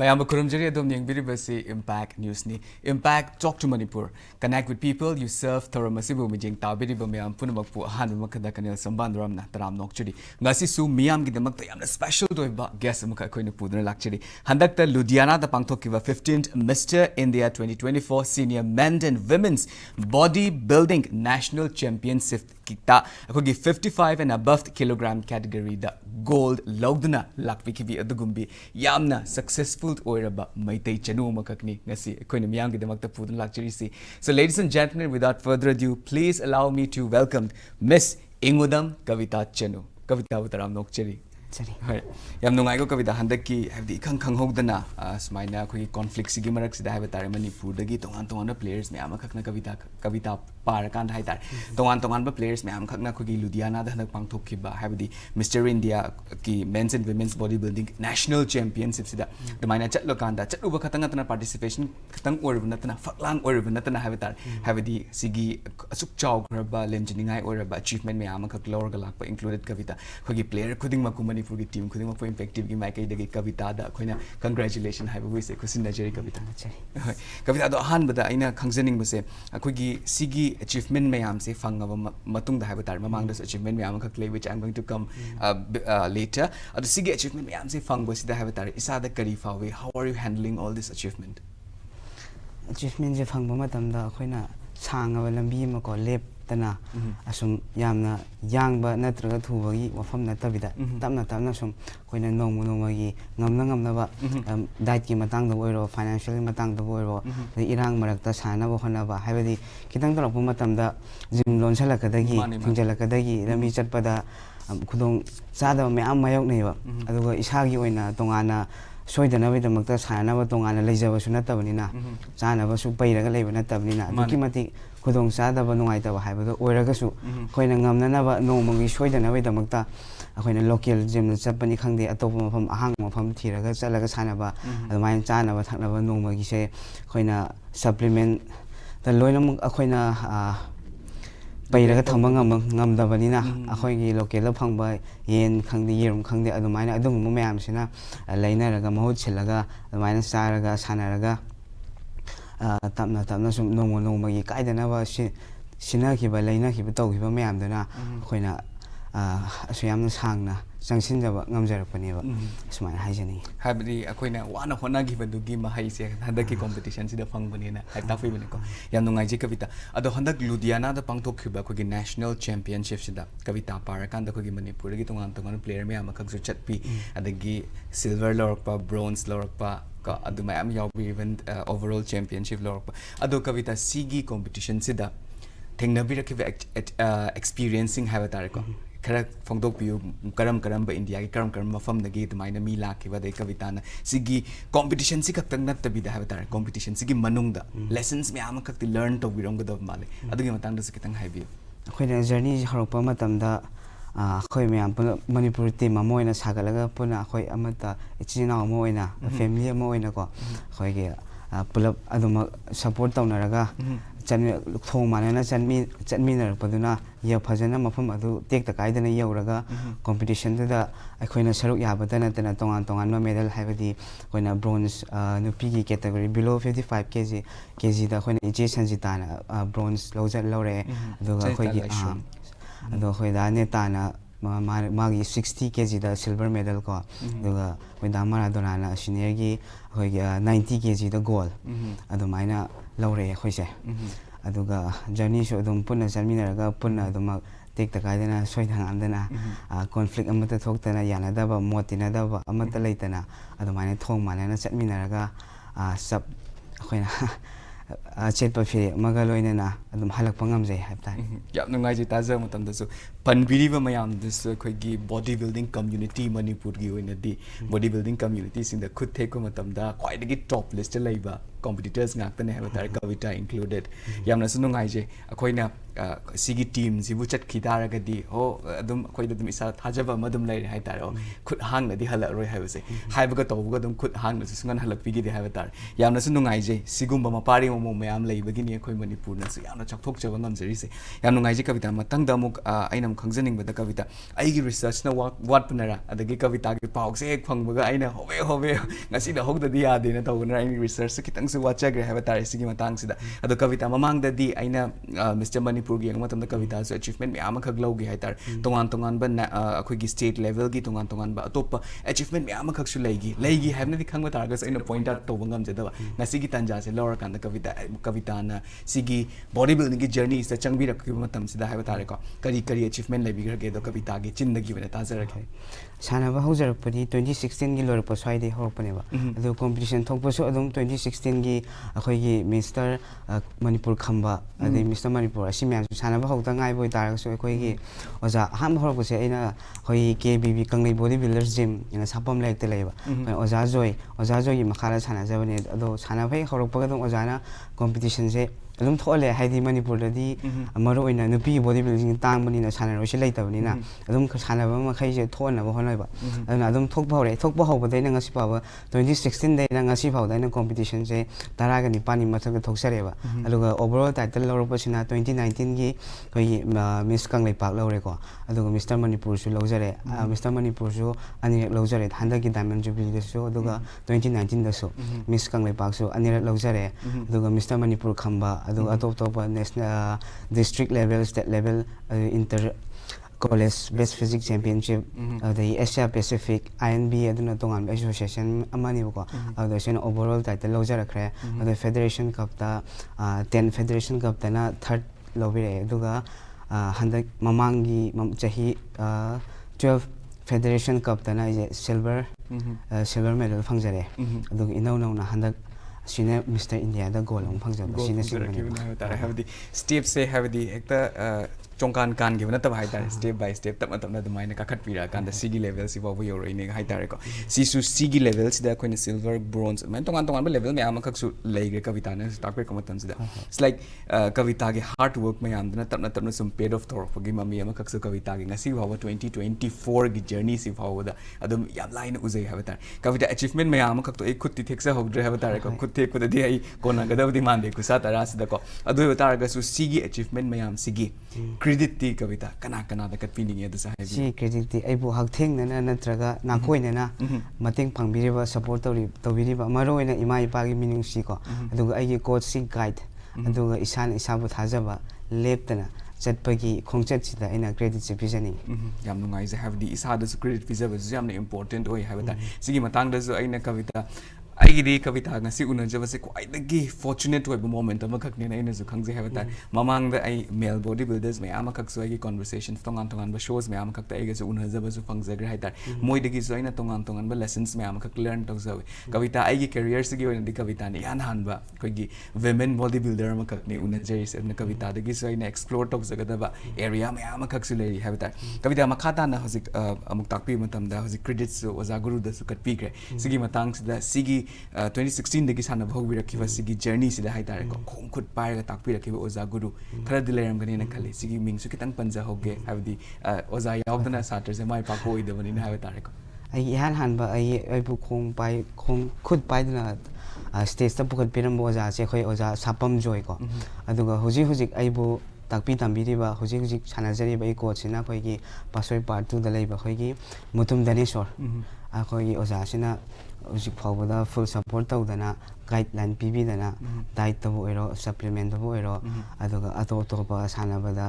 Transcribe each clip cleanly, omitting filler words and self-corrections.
Mayamba Kurumjari Adom Yangbiribasi Impact News ni. Impact Talk to Manipur. Connect with people you serve Thoramasibu Mijing Tabiriba Mayam Punamakpu Hanmakada Kanel Shambanduram na Taram Nokchuri. Ngasi su Miam Gidamakta Yamna special doiba guest Muka Koina Pudra Lakchiri. Handakta Ludhiana the Pangtokiva 15th Mr. India 2024 Senior Men and Women's Bodybuilding National Championship Kita. Akogi 55 and above kilogram category the gold logdana lakpikibi adugumbi yamna successful oiraba maitei chanu makakni ngasi koina miyang gidamakta pudan lakchirisi. So ladies and gentlemen, without further ado, please allow me to welcome Miss Engudam Kavita Chanu. Kavita utaram nokcheri. Right. Yam nungai ko kavita handaki have the kang hogdana smaina koi conflict sigi marak sida have tare Manipur dagi tongan players me ama khakna kavita parakan hai tar tongan ba players me am khakna koi Ludhiana da hanak pangthok ki ba have the Mr. India ki men's and women's bodybuilding national championship sida the maina chatlo kanda chatuba khatanga participation khatang oribna tana faklang oribna tana have the sigi asuk chaw graba lemjiningai oraba achievement me ama khak lor galak pa included kavita koi player khuding makumani Manipur team khuding ma effective gi mai kai dagi kavita da khoina congratulations hai bu se khusin najari kavita kavita do han bada aina khangjaning base akoi gi sigi achievement mayam se fangaba matung da haiba tar mamang da achievement mayam khak lei which I'm going to come later adu sigi achievement mayam se fangba sida haiba tar isa da kari fawe how are you handling all this achievement je fangba matam da khoina sangaba lambi ma ko lep tana asum yamna yangba natraga thubagi wafam natabida tamna sum koina nongmagi ngamna ba diet ki matang da oiro financial matang da oiro irang marakta sana ba hona ba haibadi kitang torop matamda gym lon salakadagi thingjalakadagi lami chatpada khudong sada me am mayok nei ba aduga isagi oina tongana soidana bida makta sana ba tongana leijaba sunatabnina sana ba su pairaga leiba natabnina duki mati khudong sada ba nungai ta ba haibado oiraga su khoina ngamna ba nongmagi soidana bida makta akoina local gym chapani khangde atop mafam ahang mafam thiraga chalaga sana ba adumai chana ba thakna ba nongmagi se khoina supplement ta loina akoina pairaga thamba ngamdabanina akoigi local la phangba yen khangde yerum khangde adumaina adum mayam sina lainaraga mahut silaga adumaina saraga sanaraga tamna sum nongmagi kaidana ba sina ki ba laina ki ba taw ki ba mayam dana akoina asuyamna sangna changsinjaba ngamjarapani ba sumana haijani habri akoina wana hona gi badugi mahai se handaki competition sida fangbani na hai tafi bane ko yam nungai ji kavita ado handak Ludhiana da pangthok khiba ko gi national championship sida kavita parakan da ko gi Manipur gi tongan player me am khak su chatpi adagi silver lorpa bronze lorpa ka adu mayam yawbi even overall championship lorpa ado kavita sigi competition sida thengnabi rakhiba experiencing havatare ko kara fongdok piu karam ba India ki karam mafam dagi tumaina mi lakhiba dai kavita na sigi competition si kaktang nattabi da havatare competition sigi manungda lessons me am khakti learn to birong da male adugi matang da sikitang haibi akoina journey haropa matamda khoi myam Manipur team amoina sagalaga puna khoi amata ichina amoina family amoina ko khoi ge pulap aduma support tawnaraga chanmi thong manana chanmi nar paduna ya phajana mafam adu tek ta kaidana yauraga competition da akoina saruk yabadana tana tongan ma medal haibadi koina bronze nupi gi category below 55 kg da koina ije sanjitana bronze lore aduga khoi gi ado khoi da ne tana magi 60 kg da silver medal ko aduga khoi da Maradona na senior gi khoi 90 kg da gold adu maina lore khoi se aduga journey so dum punna charminaraga punna dum tek ta kaidana soidang amdana conflict amata thoktana yanada ba motina da ba amata leitana adu maina thong manana charminaraga sab khoina chetpa fe magaloina na adum halak pangam jai habta yap nungai ji taja matam da su panbiri ba mayam this khoi gi bodybuilding community Manipur gi oina di bodybuilding community sing da khut theko matam da quite a top list laiba competitors ngakta ne habatar Kavita included yamna su nungai je akoina sigi team sibu chat khidara gadi ho adum akoi dum isa thajaba madum lai hai tar khut hang na di hala roi haibase haibaga tawga dum khut hang na sungan halak pigi di habatar yamna su nungai je sigumba mapari mo mayam lai bagi ni akoi Manipur na su yamna chakthok chaba ngam jeri se yam nungai je Kavita matang da muk ainam khangjaning bada Kavita aigi research na wat punara adagi Kavita gi pauk se ek phangbaga aina hobe ngasi da hogda di ade na tawna ai research se kitang su watcha gre habatar sigi matang sida ado Kavita mamang da di aina Mr Manipur gi ang matam da Kavita su achievement me ama khag logi haitar tongan ba akoi gi state level gi tongan ba atop achievement me ama khag su leigi habna di khangba tar ga aina point out to bangam je da ngasi gi tanja se lower kan da Kavita na sigi bodybuilding gi journey is the changbi rak ki matam sida habatar ko kari achievement lebi ge do Kavita gi chin da gi bena ta jar ke sana ba haujar padi 2016 gi lor pa sai de hor pane ba adu competition thok pa so adum 2016 gi akoi gi Mr Manipur khamba adi Mr Manipur asi myam sana ba hok ta ngai boi tar so akoi gi oja ham hor ko se aina hoi KBB kanglei bodybuilders gym ina sapam lek te leba oja joy gi makhara sana jabane ado sana phai horok pa dum oja na competition se adum thole haidi Manipur da di amaro ina nupi bodybuilding tang bani na sana ro se lai ta bani na adum sana ba ma khai je thona ba honai ba aduna adum thok ba ho ba dai na ngasi pa ba 2016 dai na ngasi pa dai na competition se tara ga ni pani mathak thok sare ba aduga overall title lor pa sina 2019 gi koi Miss Kanglei Pak lore ko aduga Mr Manipur su lo jare Mr Manipur su ani lo jare handa gi diamond jubilee da su aduga 2019 da su Miss Kanglei Pak su ani lo jare aduga Mr Manipur khamba aduga top national district level state level inter college best physics championship the Asia Pacific INB aduna tongan association amani ko adu sen overall title lo jara khre adu federation cup ta 10 federation cup ta na third lobire aduga handak mamangi chahi 12 federation cup ta na silver medal phangjare adu inau na handak sine Mr India da goal ang phangjaba sine sine tar have the step se have the ekta chongkan kan gi na tab hai tar step by step tap na dumaina ka khat pira kan da sigi level si babu yo roi ne hai tar ko si su sigi level si da koina silver bronze man tongan ba level me ama khak su lei ge Kavita na tak pe komatam si da it's like Kavita ge hard work me am na tap na sum paid off tor gi mami ama khak su Kavita ge ngasi bawa 2024 gi journey si bawa da adum yam line uzai ha tar Kavita achievement me ama khak to ek khut ti thek sa hogdre ha tar ko khut thek ko da di ai kona ga da di mande ku sa tara si da ko adu tar ga su sigi achievement me am sigi credit ti Kavita kana da kat pining ya da sa si credit ti ai bu hak theng na natraga na koi na mating phangbiriba support tawiriba maroi na ima ipa gi meaning si ko aduga ai gi coach si guide aduga isan isabu thajaba leptana chatpagi khongchat sida ina credit se pisani yam nungai je have the isa da credit visa was yam important oi have that sigi matang da zo aina Kavita aigidi Kavita ngasi unajaba se kwai dagi fortunate oiba moment ama khakne na ina zu khangje have that mamang da ai male bodybuilders me ama khak so ai conversations tongan ba shows me ama khak ta ai ga zu unajaba zu phangjagra hai tar moi dagi zo ina tongan ba lessons me ama khak learn tau zawi Kavita ai gi career sigi oina di Kavita ni han ba koi gi women bodybuilder ama khak ne unajai se na Kavita dagi so ina explore tau zaga ba area me ama khak su leri have that Kavita makhata na hojik amuk takpi matam da hojik credits oza guru da su kat pi kre sigi matang sida sigi 2016 dagi sana bhog rakhiba sigi journey sida hai tare ko khom khut pai ga takpi rakhiba oza guru khara dileram gani na khali sigi ming su kitang panja hoge habdi oza yaudana satar se mai pa ko ida bani na ha tare ko ai han ba ai bu khom khut pai na stage ta pukat piram oza se khoi oza sapam joy ko aduga hoji ai bu takpi tambiri ba hoji sanajari ba ko china khoi gi pasoi part 2 da lei ba khoi gi mutum danesor a khoi gi oza sina hoji phawda full support tawdana guideline pibidana diet tabu ero supplement tabu ero aduga ato ba sanabada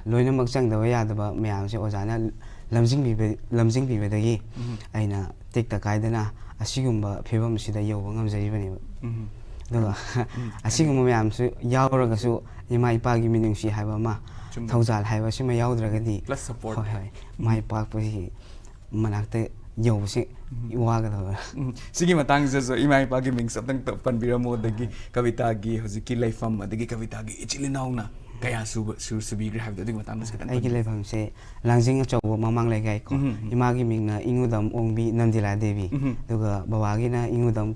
loina makchang da ya da ba myam se ozana lamjing bi dagi aina tekta kaidana asigumba phebam sida yoba ngamjari bani daga asigumba myam su yawraga su ima ipa gi meaning si haiba ma thaujal haiba sima yawdragadi plus support hoi mai pak pi manakte yawse waga da sigi matang zo imai pa gi ming saptang pan biramo dagi Kavita gi hojiki laifam adagi Kavita gi ichilinau na kaya subi have the matang mas ai gi laifam se langjing chaw mamang lai gai ko ima gi ming na Engudam ongbi Nandila Devi duga bawa gi na Engudam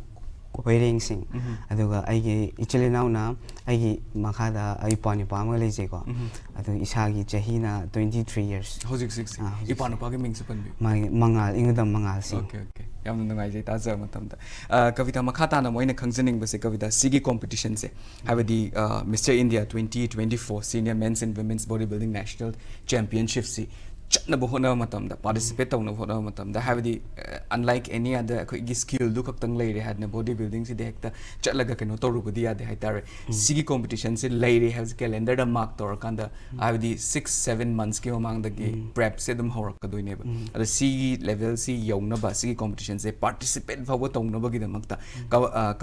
ꯋꯦꯔꯤꯡꯁꯤꯡ ꯑꯗꯨꯒ ꯑꯩꯒꯤ ꯏꯆꯤꯜ ꯏꯅꯥꯎꯅ ꯑꯩꯒꯤ ꯃꯈꯥꯗ ꯏꯄꯥ ꯅꯨꯄꯥ ꯑꯃꯒ ꯂꯩꯖꯩꯀꯣ ꯑꯗꯨ ꯏꯁꯥꯒꯤ ꯆꯍꯤꯅ 23 years ꯍꯧꯖꯤꯛꯁꯤ ꯏꯄꯥ ꯅꯨꯄꯥꯒꯤ ꯃꯤꯡꯁꯨ ꯄꯟꯕꯤꯌꯨ ꯃꯥꯒꯤ ꯃꯉꯥꯜ ꯏꯪꯒꯗꯝ ꯃꯉꯥꯜ ꯁꯤꯡ ꯑꯣꯀꯦ ꯑꯣꯀꯦ ꯌꯥꯝꯅ ꯅꯨꯡꯉꯥꯏꯖꯩ ꯇꯥꯖꯕ ꯃꯇꯝꯗ ꯀꯕꯤꯇꯥ ꯃꯈꯥ ꯇꯥꯅ ꯃꯣꯏꯅ ꯈꯪꯖꯅꯤꯡꯕꯁꯦ ꯀꯕꯤꯇꯥ ꯁꯤꯒꯤ ꯀꯣꯝꯄꯤꯇꯤꯁꯟꯁꯦ ꯍꯥꯏꯕꯗꯤ mister India 2024 senior men's and women's body building national ꯆꯦꯝꯄꯤꯌꯟꯁꯤꯞꯁꯤ ꯆꯠꯅꯕ ꯍꯣꯠꯅꯕ ꯃꯇꯝꯗ ꯄꯥꯔꯇꯤꯁꯤꯄꯦꯠ ꯇꯧꯅꯕ ꯍꯣꯠꯅꯕ ꯃꯇꯝꯗ ꯍꯥꯏꯕꯗꯤ ꯑꯟꯂꯥꯏꯛ ꯑꯦꯅꯤ ꯑꯗ ꯑꯩꯈꯣꯏꯒꯤ ꯁ꯭ꯀꯤꯜꯗꯨ ꯈꯛꯇꯪ ꯂꯩꯔꯦ ꯍꯥꯏꯗꯅ ꯕꯣꯗꯤ ꯕꯤꯜꯗꯤꯡꯁꯤꯗꯤ ꯍꯦꯛꯇ ꯆꯠꯂꯒ ꯀꯩꯅꯣ ꯇꯧꯔꯨꯕꯗꯤ ꯌꯥꯗꯦ ꯍꯥꯏꯇꯥꯔꯦ ꯁꯤꯒꯤ ꯀꯣꯝꯄꯤꯇꯤꯁꯟꯁꯦ ꯂꯩꯔꯦ ꯍꯥꯏꯕꯁꯦ ꯀꯦꯂꯦꯟꯗꯔꯗ ꯃꯥꯔꯛ ꯇꯧꯔꯀꯥꯟꯗ ꯍꯥꯏꯕꯗꯤ 6-7 monthsꯀꯤ ꯃꯃꯥꯡꯗꯒꯤ ꯄ꯭ꯔꯦꯞꯁꯦ ꯑꯗꯨꯝ ꯍꯧꯔꯛꯀꯗꯣꯏꯅꯦꯕ ꯑꯗꯣ ꯁꯤꯒꯤ ꯂꯦꯚꯦꯜꯁꯤ ꯌꯧꯅꯕ ꯁꯤꯒꯤ ꯀꯣꯝꯄꯤꯇꯤꯁꯟꯁꯦ ꯄꯥꯔꯇꯤꯁꯤꯄꯦꯠ ꯐꯥꯎꯕ ꯇꯧꯅꯕꯒꯤꯗꯃꯛꯇ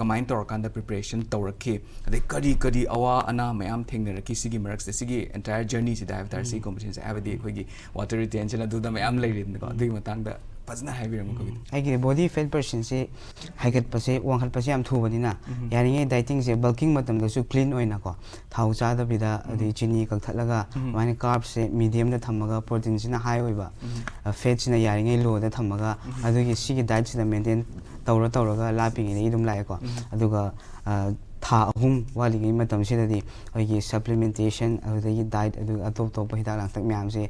ꯀꯃꯥꯏꯅ ꯇꯧꯔꯀꯥꯟꯗ ꯄ꯭ꯔꯤꯄꯦꯔꯦꯁꯟ ꯇꯧꯔꯛꯈꯤ ꯑꯗꯩ ꯀꯔꯤ ꯀꯔꯤ ꯑꯋꯥ ꯑꯅꯥ ꯃꯌꯥꯝ ꯊꯦꯡꯅꯔꯛꯈꯤ ꯁꯤꯒꯤ ꯃꯔꯛꯁꯤꯗ ꯁꯤꯒꯤ ꯑꯦꯟꯇꯥꯌꯔ ꯖꯔꯅꯤꯁꯤꯗ ꯍꯥꯏꯕ ꯇꯥꯔꯦ ꯁꯤꯒꯤ ꯀꯣꯝꯄꯤꯇꯤꯁꯟꯁꯦ ꯍꯥꯏꯕꯗꯤ ꯑꯩꯈꯣꯏꯒꯤ ꯋꯥꯇꯔ ꯔꯤꯇꯦꯟꯁꯟ ꯑꯗꯨꯗ ꯃꯌꯥꯝ ꯂꯩꯔꯤꯗꯅꯀꯣ ꯑꯗꯨꯒꯤ ꯃꯇꯥꯡꯗ ꯐꯖꯅ ꯍꯥꯏꯕꯤꯔꯝꯃꯨ ꯀꯕꯤꯇꯥ ꯑꯩꯒꯤ ꯕꯣꯗꯤ ꯐꯦꯠ ꯄꯔꯁꯦꯟꯁꯦ ꯍꯥꯏꯒꯠꯄꯁꯦ ꯋꯥꯡꯈꯠꯄꯁꯦ ꯌꯥꯝ ꯊꯨꯕꯅꯤꯅ ꯌꯥꯔꯤꯉꯩ ꯗꯥꯏꯇꯤꯡꯁꯦ ꯕꯜꯀꯤꯡ ꯃꯇꯝꯗꯁꯨ ꯀ꯭ꯂꯤꯟ ꯑꯣꯏꯅꯀꯣ ꯊꯥꯎ ꯆꯥꯗꯕꯤꯗ ꯑꯗꯩ ꯆꯤꯅꯤ ꯀꯛꯊꯠꯂꯒ ꯑꯗꯨꯃꯥꯏꯅ ꯀꯥꯔꯕꯁꯦ ꯃꯤꯗꯤꯌꯝꯗ ꯊꯝꯃꯒ ꯄ꯭ꯔꯣꯇꯤꯟꯁꯤꯅ ꯍꯥꯏ ꯑꯣꯏꯕ ꯐꯦꯠꯁꯤꯅ ꯌꯥꯔꯤꯉꯩ ꯂꯣꯗ ꯊꯝꯃꯒ ꯑꯗꯨꯒꯤ ꯁꯤꯒꯤ ꯗꯥꯏꯠꯁꯤꯗ ꯃꯦꯟꯇꯦꯟ ꯇꯧꯔꯒ ꯂꯥꯞꯄꯤꯉꯩꯗꯒꯤ ꯑꯗꯨꯝ ꯂꯥꯛꯑꯦꯀꯣ ꯑꯗꯨꯒ ꯊꯥ 3 ꯋꯥꯠꯂꯤꯉꯩ ꯃꯇꯝꯁꯤꯗꯗꯤ ꯑꯩꯈꯣꯏꯒꯤ ꯁꯄ꯭ꯂꯤꯃꯦꯟꯇꯦꯁꯟ ꯑꯗꯨꯗꯒꯤ ꯗꯥꯏꯠ ꯑꯗꯨꯒ ꯑꯇꯣꯞ ꯑꯇꯣꯞꯄ ꯍꯤꯗꯥꯛ ꯂꯥꯡꯊꯛ ꯃꯌꯥꯝꯁꯦ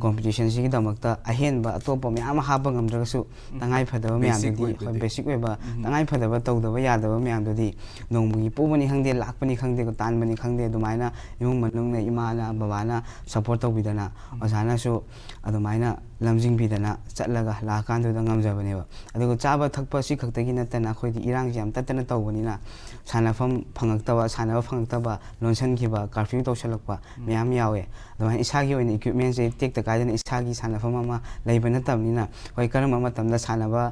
ꯀꯣꯝꯄꯤꯇꯤꯁꯟꯁꯤꯒꯤꯗꯃꯛꯇ ꯑꯍꯦꯟꯕ ꯑꯇꯣꯞꯄ ꯃꯌꯥꯝ ꯑꯃ ꯍꯥꯞꯄ ꯉꯝꯗ꯭ꯔꯒꯁꯨ ꯇꯉꯥꯏ ꯐꯗꯕ ꯃꯌꯥꯝꯗꯨꯗꯤ ꯍꯣꯏ ꯕꯦꯁꯤꯛ ꯑꯣꯏꯕ ꯇꯉꯥꯏ ꯐꯗꯕ ꯇꯧꯗꯕ ꯌꯥꯗꯕ ꯃꯌꯥꯝꯗꯨꯗꯤ ꯅꯣꯡꯃꯒꯤ ꯄꯨꯕꯅꯤ ꯈꯪꯗꯦ ꯂꯥꯛꯄꯅꯤ ꯈꯪꯗꯦ ꯇꯥꯟꯕꯅꯤ ꯈꯪꯗꯦ ꯑꯗꯨꯃꯥꯏꯅ ꯏꯃꯨꯡ ꯃꯅꯨꯡꯅ ꯏꯃꯥꯅ ꯕꯕꯥꯅ ꯁꯞꯄꯣꯔꯠ ꯇꯧꯕꯤꯗꯅ ꯑꯣꯖꯥꯅꯁꯨ ꯑꯗꯨꯃꯥꯏꯅ ꯂꯝꯖꯤꯡꯕꯤꯗꯅ ꯆꯠꯂꯒ ꯂꯥꯛꯀꯥꯟꯗꯨꯗ ꯉꯝꯖꯕꯅꯦꯕ ꯑꯗꯨꯒ ꯆꯥꯕ ꯊꯛꯄ ꯁꯤ ꯈꯛꯇꯒꯤ ꯅꯠꯇꯅ ꯑꯩꯈꯣꯏꯗꯤ ꯏꯔꯥꯡꯁꯦ ꯌꯥꯝ ꯇꯠꯇꯅ ꯇꯧꯕꯅꯤ나 ꯁꯥꯟꯅꯐꯝ ꯐꯪꯉꯛꯇꯕ ꯁꯥꯟꯅꯕ ꯐꯪꯉꯛꯇꯕ ꯂꯣꯟꯁꯤꯟꯈꯤꯕ ꯀꯥꯔꯐ꯭ꯌꯨ ꯇꯧꯁꯜꯂꯛꯄ ꯃꯌꯥꯝ ꯌꯥꯎꯋꯦ ꯑꯗꯨꯃꯥꯏꯅ ꯏꯁꯥꯒꯤ ꯑꯣꯏꯅ ꯏꯀ꯭ꯋꯤꯞꯃꯦꯟꯁꯦ ꯇꯦꯛꯇ ꯀꯥꯏꯗꯅ ꯏꯁꯥꯒꯤ ꯁꯥꯟꯅꯐꯝ ꯑꯃ ꯂꯩꯕ ꯅꯠꯇꯕꯅꯤꯅ ꯍꯣꯏ ꯀꯔꯝꯕ ꯃꯇꯝꯗ ꯁꯥꯟꯅꯕ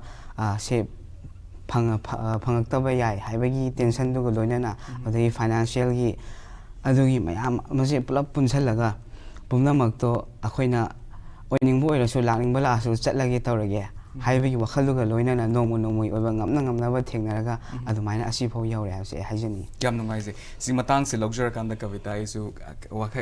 ꯁꯦ ꯐꯪꯉꯛꯇꯕ ꯌꯥꯏ ꯍꯥꯏꯕꯒꯤ ꯇꯦꯟꯁꯟꯗꯨꯒ ꯂꯣꯏꯅꯅ ꯑꯗꯒꯤ ꯐꯥꯏꯅꯥꯟꯁꯤꯌꯦꯜꯒꯤ ꯑꯗꯨꯒꯤ ꯃꯌꯥꯝ ꯑꯃꯁꯦ ꯄꯨꯂꯞ ꯄꯨꯟꯁꯜꯂꯒ ꯄꯨꯝꯅꯃꯛꯇꯣ ꯑꯩꯈꯣꯏꯅ ꯑꯣꯏꯅꯤꯡꯕ ꯑꯣꯏꯔꯁꯨ ꯂꯥꯛꯅꯤꯡꯕ ꯂꯥꯛꯑꯁꯨ ꯆꯠꯂꯒꯦ ꯇꯧꯔꯒꯦ ꯍꯥꯏꯕꯒꯤ ꯋꯥꯈꯜꯗꯨꯒ ꯂꯣꯏꯅꯅ ꯅꯣꯡꯃꯒꯤ ꯑꯣꯏꯕ ꯉꯝꯅꯕ ꯊꯦꯡꯅꯔꯒ ꯑꯗꯨꯃꯥꯏꯅ ꯑꯁꯤꯐꯥꯎ ꯌꯧꯔꯦ ꯍꯥꯏꯕꯁꯦ ꯑꯩ ꯍꯥꯏꯖꯅꯤꯡꯉꯤ ꯌꯥꯝ ꯅꯨꯡꯉꯥꯏꯖꯩ ꯁꯤ ꯃꯇꯥꯡꯁꯦ ꯂꯧꯖꯔꯀꯥꯟꯗ ꯀꯕꯤꯇꯥ ꯑꯩꯁꯨ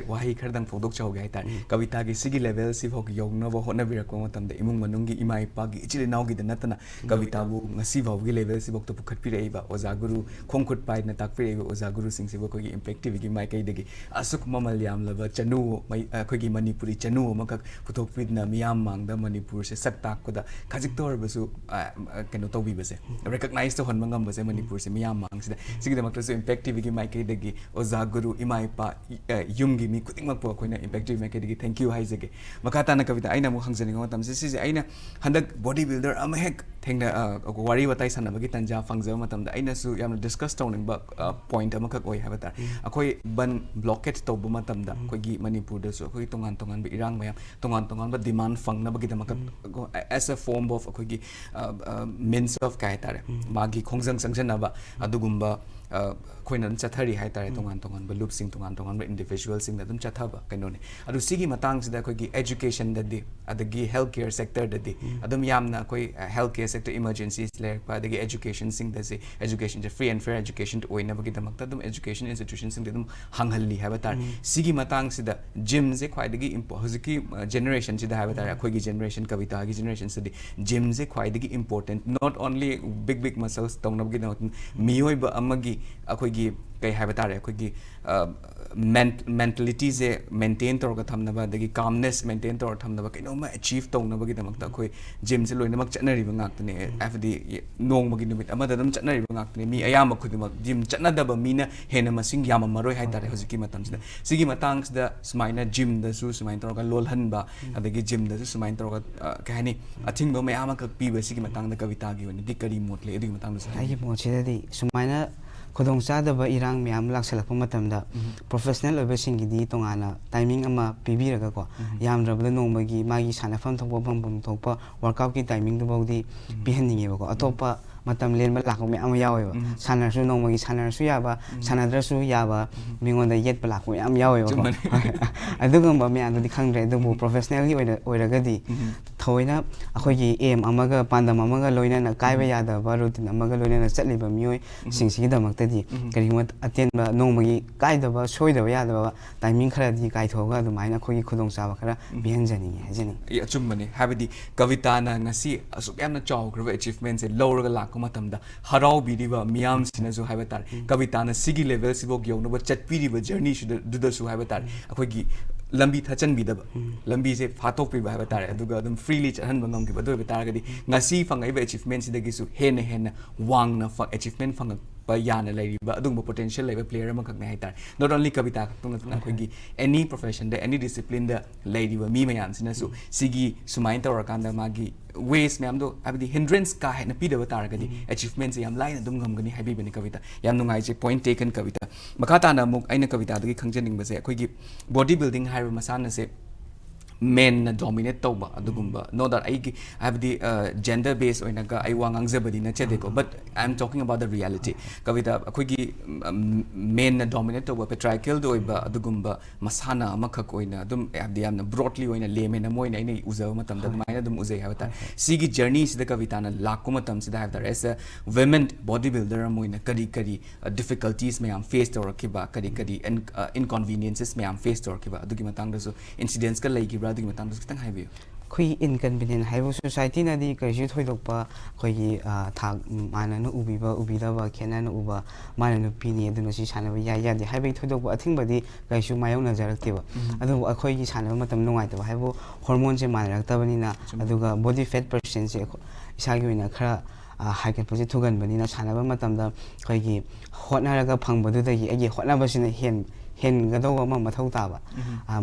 ꯋꯥꯍꯩ ꯈꯔꯗꯪ ꯐꯣꯡꯗꯣꯛꯆꯍꯧꯒꯦ ꯍꯥꯏꯇꯥꯔꯦ ꯀꯕꯤꯇꯥꯒꯤ ꯁꯤꯒꯤ ꯂꯦꯚꯦꯜꯁꯤꯐꯥꯎ ꯌꯧꯅꯕ ꯍꯣꯠꯅꯕꯤꯔꯛꯄ ꯃꯇꯝꯗ ꯏꯃꯨꯡ ꯃꯅꯨꯡꯒꯤ ꯏꯃꯥ ꯏꯄꯥꯒꯤ ꯏꯆꯤꯜ ꯏꯅꯥꯎꯒꯤꯗ ꯅꯠꯇꯅ ꯀꯕꯤꯇꯥꯕꯨ ꯉꯁꯤꯐꯥꯎꯒꯤ ꯂꯦꯚꯦꯜꯁꯤꯐꯥꯎꯗ ꯄꯨꯈꯠꯄꯤꯔꯛꯏꯕ ꯑꯣꯖꯥ ꯒꯨꯔꯨ ꯈꯣꯡ ꯈꯨꯠ ꯄꯥꯏꯗꯅ ꯇꯥꯛꯄꯤꯔꯛꯏꯕ ꯑꯣꯖꯥ ꯒꯨꯔꯨꯁꯤꯡꯁꯤꯕꯨ ꯑꯩꯈꯣꯏꯒꯤ ꯏꯝꯄꯦꯛ ꯇꯤꯚꯤꯒꯤ ꯃꯥꯏꯀꯩꯗꯒꯤ ꯑꯁꯨꯛ ꯃꯃꯜ ꯌꯥꯝꯂꯕ ꯆꯅꯨ ꯑꯩꯈꯣꯏꯒꯤ ꯃꯅꯤꯄꯨꯔꯤ ꯆꯅꯨ ꯑꯃꯈꯛ ꯄꯨꯊꯣꯛꯄꯤꯗꯨꯅ ꯃꯤꯌꯥꯝ ꯃꯥꯡꯗ ꯃꯅꯤꯄꯨꯔꯁꯦ ꯁꯛ ꯇꯥꯛꯄꯗ ꯈꯖꯤꯛꯇ ꯑꯣꯏꯔꯕꯁꯨ ꯀꯩꯅꯣ ꯇꯧꯕꯤꯕꯁꯦ ꯔꯦꯀꯛꯅꯥꯏꯖ ꯇꯧꯍꯟꯕ ꯉꯝꯕꯁꯦ ꯃꯅꯤꯄꯨꯔꯁꯦ ꯃꯤꯌꯥꯝ ꯃꯥꯡꯁꯤꯗ ꯁꯤꯒꯤꯗꯃꯛꯇꯁꯨ ꯏꯝꯄꯦꯛ ꯇꯤꯚꯤꯒꯤ ꯃꯥꯏꯀꯩꯗꯒꯤ ꯑꯣꯖꯥ ꯒꯨꯔꯨ ꯏꯃꯥ ꯏꯄꯥ ꯌꯨꯝꯒꯤ ꯃꯤ ꯈꯨꯗꯤꯡꯃꯛꯄꯨ ꯑꯩꯈꯣꯏꯅ ꯏꯝꯄꯦꯛ ꯇꯤꯚꯤ ꯃꯥꯏꯀꯩꯗꯒꯤ ꯊꯦꯡꯛ ꯌꯨ ꯍꯥꯏꯖꯒꯦ ꯃꯈꯥ ꯇꯥꯅ ꯀꯕꯤꯇꯥ ꯑꯩꯅ ꯑꯃꯨꯛ ꯍꯪꯖꯅꯤꯡꯕ ꯃꯇꯝꯁꯦ ꯁꯤꯁꯦ ꯑꯩꯅ ꯍꯟꯗꯛ ꯕꯣꯗꯤ ꯕꯤꯜꯗꯔ ꯑꯃ ꯍꯦꯛ ꯋꯥꯔꯤ ꯋꯥꯇꯥꯏ ꯁꯥꯟꯅꯕꯒꯤ ꯇꯟꯖꯥ ꯐꯪꯖꯕ ꯃꯇꯝꯗ ꯑꯩꯅꯁꯨ ꯌꯥꯝꯅ ꯗꯤꯁꯀꯁ ꯇꯧꯅꯤꯡꯕ ꯄꯣꯏꯟꯠ ꯑꯃꯈꯛ ꯑꯣꯏ ꯍꯥꯏꯕ ꯇꯥꯔꯦ ꯑꯩꯈꯣꯏ ꯕꯟ ꯕ꯭ꯂꯣꯀꯦꯠ ꯇꯧꯕ ꯃꯇꯝꯗ ꯑꯩꯈꯣꯏꯒꯤ ꯃꯅꯤꯄꯨꯔꯗꯁꯨ ꯑꯩꯈꯣꯏꯒꯤ ꯇꯣꯉꯥꯟ ꯇꯣꯉꯥꯟꯕ ꯏꯔꯥꯡ ꯃꯌꯥꯝ ꯇꯣꯉꯥꯟ ꯇꯣꯉꯥꯟꯕ ꯗꯤꯃꯥꯟ ꯐꯪꯅꯕꯒꯤꯗꯃꯛꯇ ꯑꯦꯁ ꯑ ꯐꯣꯔꯝ ꯑꯣꯐ ꯑꯩꯈꯣꯏꯒꯤ ꯃꯤꯟꯁ ꯑꯣꯐ ꯀꯩ ꯍꯥꯏꯇꯥꯔꯦ ꯃꯥꯒꯤ ꯈꯣꯡꯖꯪ ꯆꯪꯖꯟꯅꯕ ꯑꯗꯨꯒꯨꯝꯕ ꯑꯩꯈꯣꯏꯅ ꯑꯗꯨꯝ ꯆꯠꯊꯔꯤ ꯍꯥꯏꯇꯥꯔꯦ ꯇꯣꯉꯥꯟ ꯇꯣꯉꯥꯟꯕ ꯂꯨꯞꯁꯤꯡ ꯇꯣꯉꯥꯟ ꯇꯣꯉꯥꯟꯕ ꯏꯟꯗꯤꯕꯤꯖꯨꯋꯦꯜꯁꯤꯡꯗ ꯑꯗꯨꯝ ꯆꯠꯊꯕ ꯀꯩꯅꯣꯅꯤ ꯑꯗꯨ ꯁꯤꯒꯤ ꯃꯇꯥꯡꯁꯤꯗ ꯑꯩꯈꯣꯏꯒꯤ ꯑꯦꯖꯨꯀꯦꯁꯟꯗꯗꯤ ꯑꯗꯒꯤ ꯍꯦꯜꯊ ꯀꯦꯌꯔ ꯁꯦꯛꯇꯔꯗꯗꯤ ꯑꯗꯨꯝ ꯌꯥꯝꯅ ꯑꯩꯈꯣꯏ ꯍꯦꯜꯊ ꯀꯦꯌꯔ ꯁꯦꯛꯇꯔ ꯏꯃꯔꯖꯦꯟꯁꯤꯁ ꯂꯩꯔꯛꯄ ꯑꯗꯒꯤ ꯑꯦꯖꯨꯀꯦꯁꯟꯁꯤꯡꯗꯁꯦ ꯑꯦꯖꯨꯀꯦꯁꯟꯁꯦ ꯐ꯭ꯔꯤ ꯑꯦꯟड ꯐꯦꯌꯔ ꯑꯦꯖꯨꯀꯦꯁꯟ ꯑꯣꯏꯅꯕꯒꯤꯗꯃꯛꯇ ꯑꯗꯨꯝ ꯑꯦꯖꯨꯀꯦꯁꯟ ꯏꯟꯁꯇꯤꯇ꯭ꯌꯨꯁꯟꯁꯤꯡꯗ ꯑꯗꯨꯝ ꯍꯥꯡꯍꯜꯂꯤ ꯍꯥꯏꯕ ꯇꯥꯔꯦ ꯁꯤꯒꯤ ꯃꯇꯥꯡꯁꯤꯗ ꯖꯤꯝꯁꯦ ꯈ꯭ꯋꯥꯏꯗꯒꯤ ꯍꯧꯖꯤꯛꯀꯤ ꯖꯦꯅꯦꯔꯦꯁꯟꯁꯤꯗ ꯍꯥꯏꯕ ꯇꯥꯔꯦ ꯑꯩꯈꯣꯏꯒꯤ ꯖꯦꯅꯦꯔꯦꯁꯟ ꯀꯕꯤꯇꯥꯒꯤ ꯖꯦꯅꯦꯔꯦꯁꯟꯁꯤꯗꯤ ꯖꯤꯝꯁꯦ ꯈ꯭ꯋꯥꯏꯗꯒꯤ ꯏꯝꯄꯣꯔꯇꯦꯟट ꯅꯣꯠ ꯑꯣꯟꯂꯤ ꯕꯤग ꯃꯁꯜꯁ ꯇꯧꯅꯕꯒꯤꯗꯃꯛꯇ ꯃꯤꯑꯣꯏꯕ ꯑꯃꯒꯤ ꯑꯩꯈꯣꯏꯒꯤ ꯀꯩ ꯍꯥꯏꯕ ꯇꯥꯔꯦ ꯑꯩꯈꯣꯏꯒꯤ ꯃꯦꯟꯇꯦꯂꯤꯇꯤꯁꯦ ꯃꯦꯟꯇꯦꯟ ꯇꯧꯔꯒ ꯊꯝꯅꯕ ꯑꯗꯒꯤ ꯀꯥꯝꯅꯦꯁ ꯃꯦꯟꯇꯦꯟ ꯇꯧꯔꯒ ꯊꯝꯅꯕ ꯀꯩꯅꯣꯝꯃ ꯑꯦꯆꯤꯞ ꯇꯧꯅꯕꯒꯤꯗꯃꯛꯇ ꯑꯩꯈꯣꯏ ꯖꯤꯝꯁꯦ ꯂꯣꯏꯅꯃꯛ ꯆꯠꯅꯔꯤꯕ ꯉꯥꯛꯇꯅꯦ ꯍꯥꯏꯕꯗꯤ ꯅꯣꯡꯃꯒꯤ ꯅꯨꯃꯤꯠ ꯑꯃꯗ ꯑꯗꯨꯝ ꯆꯠꯅꯔꯤꯕ ꯉꯥꯛꯇꯅꯦ ꯃꯤ ꯑꯌꯥꯝꯕ ꯈꯨꯗꯤꯡꯃꯛ ꯖꯤꯝ ꯆꯠꯅꯗꯕ ꯃꯤꯅ ꯍꯦꯟꯅ ꯃꯁꯤꯡ ꯌꯥꯝꯃꯝꯃꯔꯣꯏ ꯍꯥꯏꯇꯥꯔꯦ ꯍꯧꯖꯤꯛꯀꯤ ꯃꯇꯝꯁꯤꯗ ꯁꯤꯒꯤ ꯃꯇꯥꯡꯁꯤꯗ ꯁꯨꯃꯥꯏꯅ ꯖꯤꯝꯗꯁꯨ ꯁꯨꯃꯥꯏꯅ ꯇꯧꯔꯒ ꯂꯣꯜꯍꯟꯕ ꯑꯗꯒꯤ ꯖꯤꯝꯗꯁꯨ ꯁꯨꯃꯥꯏꯅ ꯇꯧꯔꯒ ꯀꯩ ꯍꯥꯏꯅꯤ ꯑꯊꯤꯡꯕ ꯃꯌꯥꯝ ꯑꯃꯈꯛ ꯄꯤꯕ ꯁꯤꯒꯤ ꯃꯇꯥꯡꯗ ꯀꯕꯤꯇꯥꯒꯤ ꯑꯣꯏꯅꯗꯤ ꯀꯔꯤ ꯃꯣꯠ ꯂꯩ ꯑꯗꯨꯒꯤ ꯃꯇꯥꯡꯗꯁꯨ ꯑꯩꯒꯤ ꯃꯣꯠꯁꯤꯗꯗꯤ ꯁꯨꯃꯥꯏꯅ ꯈꯨꯗꯣꯡꯆꯥꯗꯕ ꯏꯔꯥꯡ ꯃꯌꯥꯝ ꯂꯥꯛꯁꯜꯂꯛꯄ ꯃꯇꯝꯗ ꯄ꯭ꯔꯣꯐꯦꯁꯅꯦꯜ ꯑꯣꯏꯕꯁꯤꯡꯒꯤꯗꯤ ꯇꯣꯉꯥꯟꯅ ꯇꯥꯏꯃꯤꯡ ꯑꯃ ꯄꯤꯕꯤꯔꯒꯀꯣ ꯌꯥꯝꯗ꯭ꯔꯕꯗ ꯅꯣꯡꯃꯒꯤ ꯃꯥꯒꯤ ꯁꯥꯟꯅꯐꯝ ꯊꯣꯛꯄ ꯐꯪꯐꯝ ꯊꯣꯛꯄ ꯋꯥꯔꯛꯑꯥꯎꯠꯀꯤ ꯇꯥꯏꯃꯤꯡꯗꯨꯐꯥꯎꯗꯤ ꯄꯤꯍꯟꯅꯤꯡꯉꯦꯕꯀꯣ ꯑꯇꯣꯞꯄ ꯃꯇꯝ ꯂꯦꯟꯕ ꯂꯥꯛꯄ ꯃꯌꯥꯝ ꯑꯃ ꯌꯥꯎꯋꯦꯕ ꯁꯥꯟꯅꯔꯁꯨ ꯅꯣꯡꯃꯒꯤ ꯁꯥꯟꯅꯔꯁꯨ ꯌꯥꯕ ꯁꯥꯟꯅꯗ꯭ꯔꯁꯨ ꯌꯥꯕ ꯃꯤꯉꯣꯟꯗ ꯌꯦꯠꯄ ꯂꯥꯛꯄ ꯃꯌꯥꯝ ꯌꯥꯎꯋꯦꯕꯀꯣ ꯑꯗꯨꯒꯨꯝꯕ ꯃꯌꯥꯝꯗꯨꯗꯤ ꯈꯪꯗ꯭ꯔꯦ ꯑꯗꯨꯕꯨ ꯄ꯭ꯔꯣꯐꯦꯁꯅꯦꯜꯒꯤ ꯑꯣꯏꯔꯒꯗꯤ थोइना अखोगी एम अमगा पांदम अमगा लोइना कायबा यादबा रूटीन अमगा लोइना चटलिबा मियोय सिंगसिगिदमक्तदी करिमत अतेनबा नोंमगी कायदबा सोयदबा यादबा टाइमिंग खरादी कायथोगा अदुमाइना अखोगी खुदोंचाबा खरा बिहंजनी Hajini अचुम्बने हाबदी कविताना ngasi asuk yamna chawgraba achievement se lowraga lakko matamda harau biriba miyam sina su haiba tar kavitana sigi level sibok yongnoba chatpiriba journey su duda su haiba tar akogi lambi thachan bidaba lambi se phatok pi haiba tar aduga adum freely chahan bangam ki badu tar gadi ngasi fangai ba achievement sidagi su hena hena wangna achievement fang pa yana laiba adum potential laiba player ma khakne haitar not only kavita khaktung na akogi any profession da any discipline da laiba mi mayam sina su sigi sumain tawrakanda magi ways ma'am दो अभी hindrance का है न पीड़े बता रहा कदी achievement से याम line दुम गम गनी हैवी बनी कविता याम नुंगाई से point taken कविता मकाता ना मुक आइना कविता दो की खंजनिंग बसे कोई की body building है मसाना से men na dominate tauba adugumba no that I have the gender based oinaga I wang angzabadi na chedeko but I'm talking about the reality kavita akoigi men na dominate tauba patriarchal doiba adugumba masana amakak oina dum abdi amna broadly oina leme na moina ina uzaw matam da maina dum uzay hawata sigi journey sida kavita na lakko matam sida have as a women bodybuilder moina kadi kadi difficulties may am faced or kiba kadi kadi inconveniences may am faced or kiba adugi matang da so incidents ka lai brother matang dos kitang haibi khoi inconvenient haibo society na di kai ju thoidokpa khoi gi thak mana no ubida ba khena no uba mana no pini aduna si sana ba ya di haibai thoidokpa athing badi kai su mayong na jarakte ba adu akhoi gi sana matam nungai ta haibo hormone je mana rakta bani na aduga body fat percent je isa gi na khara haiket poje thugan bani na sana ba matam da khoi gi hotna raga phang badu da gi agi hotna ba sina hen gado ma mathau ta ba